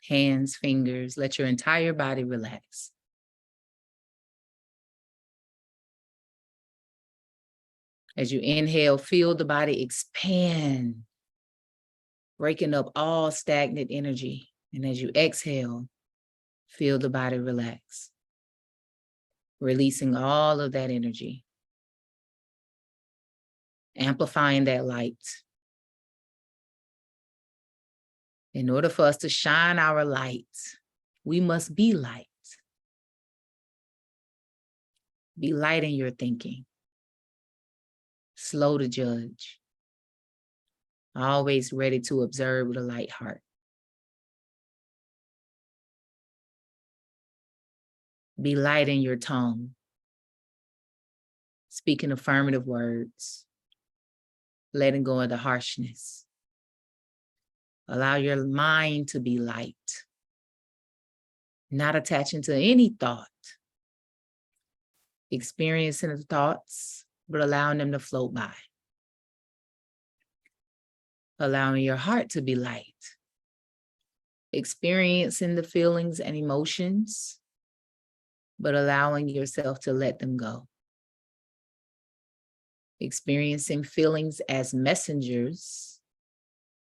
hands, fingers, let your entire body relax. As you inhale, feel the body expand, breaking up all stagnant energy. And as you exhale, feel the body relax, releasing all of that energy, amplifying that light. In order for us to shine our light, we must be light. Be light in your thinking. Slow to judge. Always ready to observe with a light heart. Be light in your tongue. Speaking affirmative words. Letting go of the harshness. Allow your mind to be light. Not attaching to any thought. Experiencing the thoughts, but allowing them to float by. Allowing your heart to be light. Experiencing the feelings and emotions, but allowing yourself to let them go. Experiencing feelings as messengers,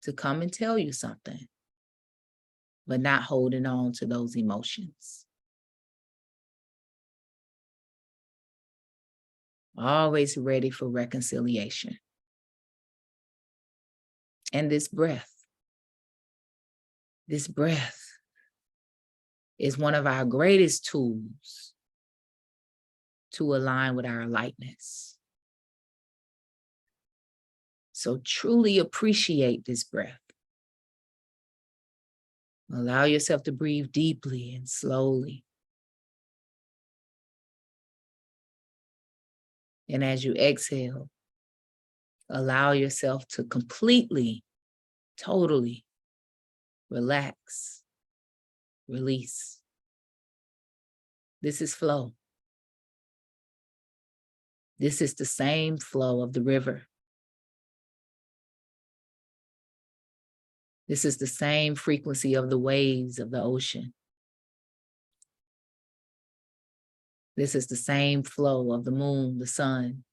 to come and tell you something, but not holding on to those emotions. Always ready for reconciliation. And this breath is one of our greatest tools to align with our lightness. So truly appreciate this breath. Allow yourself to breathe deeply and slowly. And as you exhale, allow yourself to completely, totally relax, release. This is flow. This is the same flow of the river. This is the same frequency of the waves of the ocean. This is the same flow of the moon, the sun.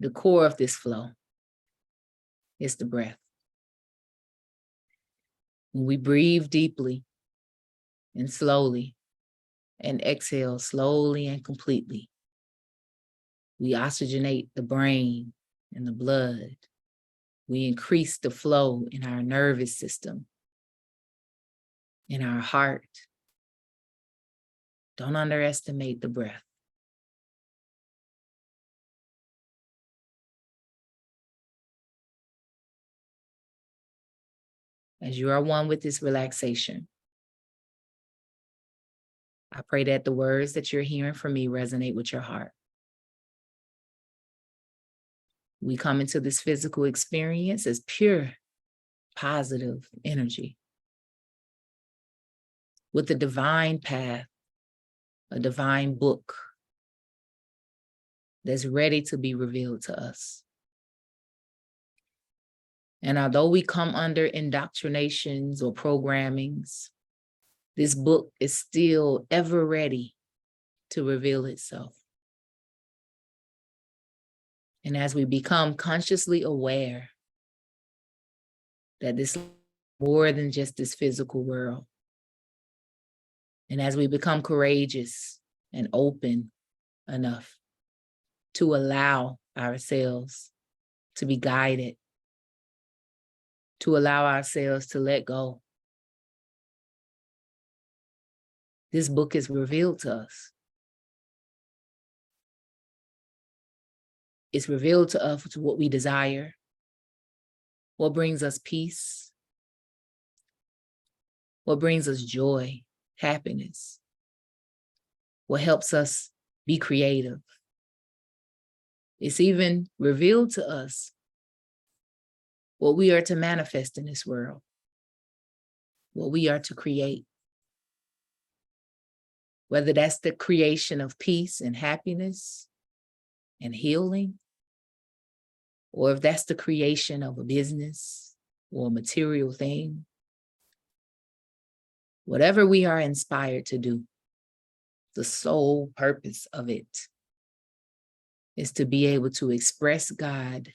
The core of this flow is the breath. When we breathe deeply and slowly and exhale slowly and completely, we oxygenate the brain and the blood. We increase the flow in our nervous system, in our heart. Don't underestimate the breath. As you are one with this relaxation, I pray that the words that you're hearing from me resonate with your heart. We come into this physical experience as pure, positive energy with a divine path, a divine book that's ready to be revealed to us. And although we come under indoctrinations or programmings, this book is still ever ready to reveal itself. And as we become consciously aware that this is more than just this physical world, and as we become courageous and open enough to allow ourselves to be guided, to allow ourselves to let go, this book is revealed to us. It's revealed to us what we desire, what brings us peace, what brings us joy, happiness, what helps us be creative. It's even revealed to us what we are to manifest in this world, what we are to create. Whether that's the creation of peace and happiness and healing, or if that's the creation of a business or a material thing. Whatever we are inspired to do, the sole purpose of it is to be able to express God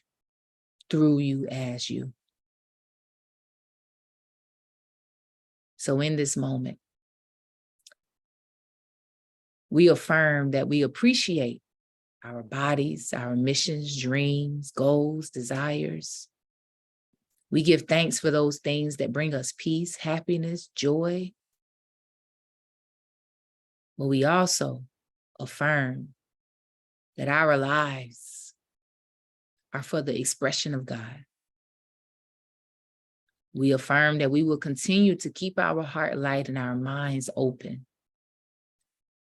through you as you. So in this moment, we affirm that we appreciate our bodies, our missions, dreams, goals, desires. We give thanks for those things that bring us peace, happiness, joy. But we also affirm that our lives are for the expression of God. We affirm that we will continue to keep our heart light and our minds open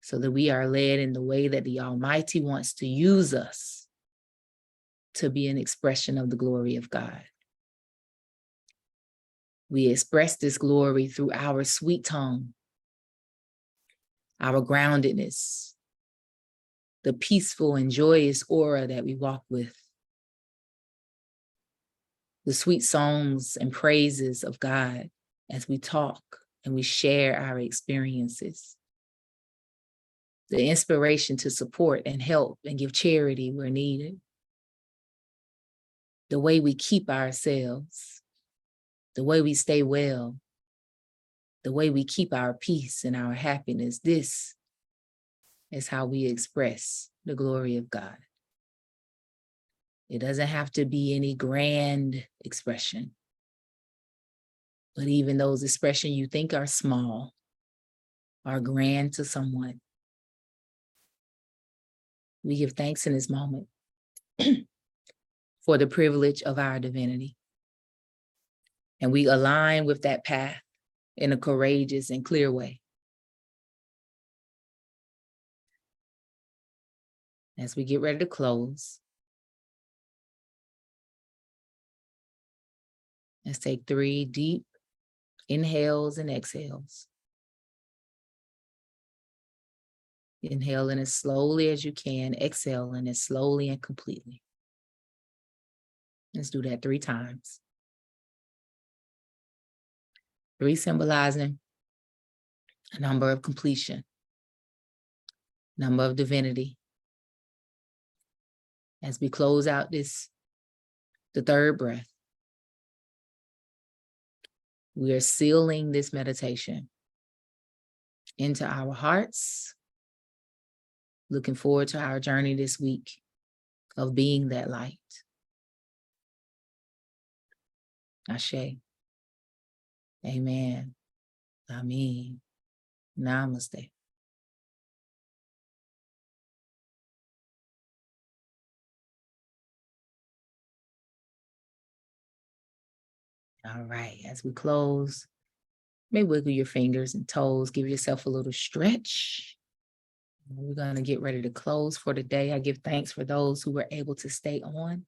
so that we are led in the way that the Almighty wants to use us to be an expression of the glory of God. We express this glory through our sweet tongue, our groundedness, the peaceful and joyous aura that we walk with, the sweet songs and praises of God as we talk and we share our experiences. the inspiration to support and help and give charity where needed, the way we keep ourselves, the way we stay well, the way we keep our peace and our happiness. This is how we express the glory of God. It doesn't have to be any grand expression, but even those expressions you think are small are grand to someone. We give thanks in this moment for the privilege of our divinity. And we align with that path in a courageous and clear way. As we get ready to close, let's take 3 deep inhales and exhales. Inhaling as slowly as you can, exhaling as slowly and completely. Let's do that 3 times. 3 symbolizing a number of completion, number of divinity. As we close out the 3rd breath, we are sealing this meditation into our hearts, looking forward to our journey this week of being that light. Ashe. Amen. Amen. Namaste. All right, as we close, maybe wiggle your fingers and toes, give yourself a little stretch. We're going to get ready to close for today. I give thanks for those who were able to stay on.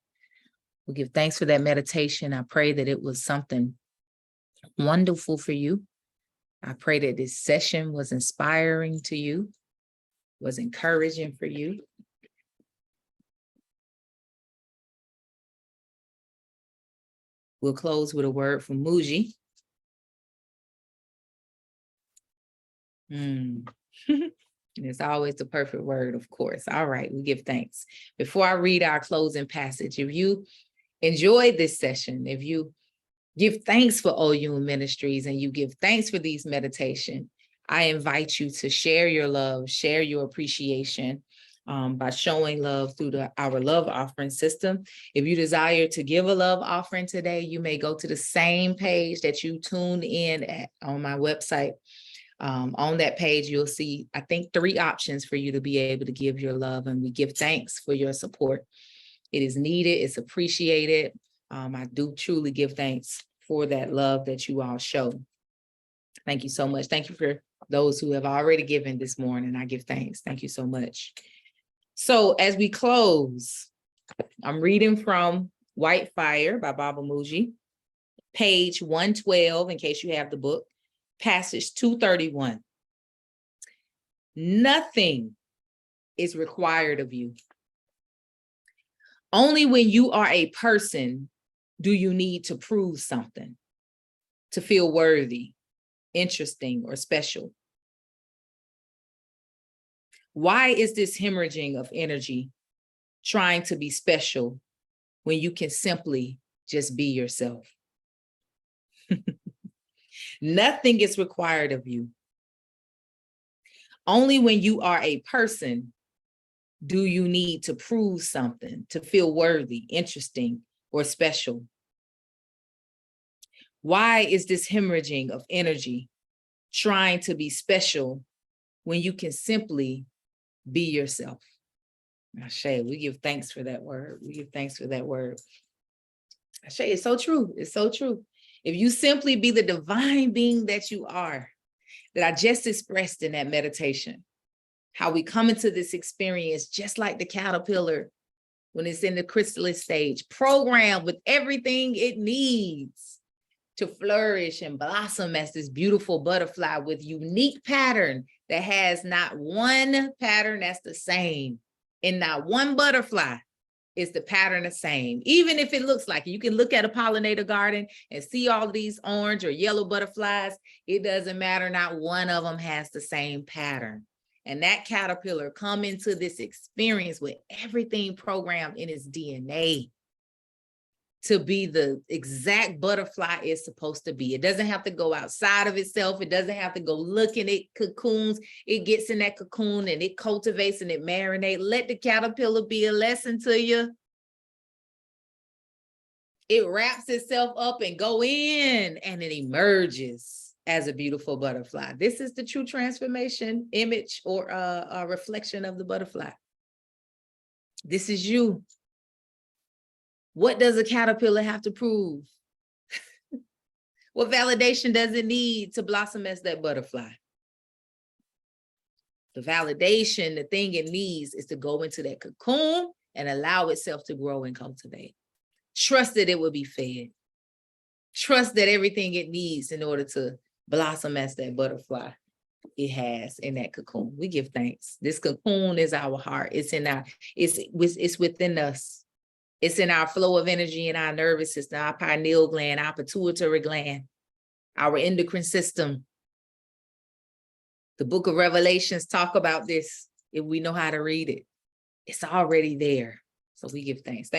We give thanks for that meditation. I pray that it was something wonderful for you. I pray that this session was inspiring to you, was encouraging for you. We'll close with a word from Muji. It's always the perfect word, of course. All right, we give thanks. Before I read our closing passage, if you enjoyed this session, if you give thanks for OU Ministries and you give thanks for these meditation, I invite you to share your love, share your appreciation by showing love through our love offering system. If you desire to give a love offering today, you may go to the same page that you tuned in at on my website. On that page, you'll see, I think, 3 options for you to be able to give your love, and we give thanks for your support. It is needed, it's appreciated. I do truly give thanks for that love that you all show. Thank you so much. Thank you for those who have already given this morning. I give thanks. Thank you so much. So as we close, I'm reading from White Fire by Baba Muji, page 112, in case you have the book, passage 231. Nothing is required of you. Only when you are a person do you need to prove something, to feel worthy, interesting, or special. Why is this hemorrhaging of energy trying to be special when you can simply just be yourself? Nothing is required of you. Only when you are a person do you need to prove something, to feel worthy, interesting, or special. Why is this hemorrhaging of energy trying to be special when you can simply be yourself? Ashe, we give thanks for that word. We give thanks for that word. Ashe, it's so true. It's so true. If you simply be the divine being that you are, that I just expressed in that meditation, how we come into this experience just like the caterpillar when it's in the chrysalis stage, programmed with everything it needs to flourish and blossom as this beautiful butterfly with unique pattern that has not one pattern that's the same. And not one butterfly is the pattern the same. Even if it looks like it. You can look at a pollinator garden and see all these orange or yellow butterflies. It doesn't matter. Not one of them has the same pattern. And that caterpillar come into this experience with everything programmed in its DNA to be the exact butterfly it's supposed to be. It doesn't have to go outside of itself. It doesn't have to go looking at cocoons. It gets in that cocoon and it cultivates and it marinates. Let the caterpillar be a lesson to you. It wraps itself up and go in, and it emerges as a beautiful butterfly. This is the true transformation image or a reflection of the butterfly. This is you. What does a caterpillar have to prove? What validation does it need to blossom as that butterfly? The validation, the thing it needs is to go into that cocoon and allow itself to grow and cultivate. Trust that it will be fed. Trust that everything it needs in order to blossom as that butterfly it has in that cocoon. We give thanks. This cocoon is our heart. It's within us. It's in our flow of energy in our nervous system, our pineal gland, our pituitary gland, our endocrine system. The book of Revelations talk about this if we know how to read it. It's already there. So we give thanks.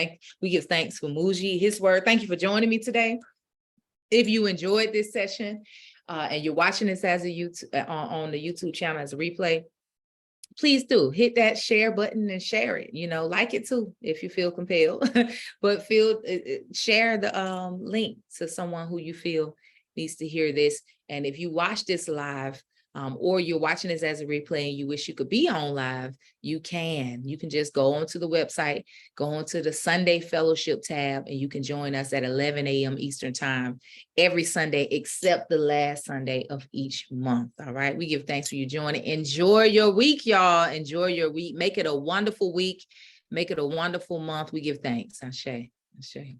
We give thanks for Muji, his word. Thank you for joining me today. If you enjoyed this session and you're watching this as a YouTube on the YouTube channel as a replay, please do hit that share button and share it. Like it too if you feel compelled. But share the link to someone who you feel needs to hear this. And if you watch this live, or you're watching this as a replay and you wish you could be on live, you can just go onto the website, go onto the Sunday Fellowship tab, and you can join us at 11 a.m. Eastern time every Sunday, except the last Sunday of each month. All right. We give thanks for you joining. Enjoy your week, y'all. Enjoy your week. Make it a wonderful week. Make it a wonderful month. We give thanks. Ashe. Ashe.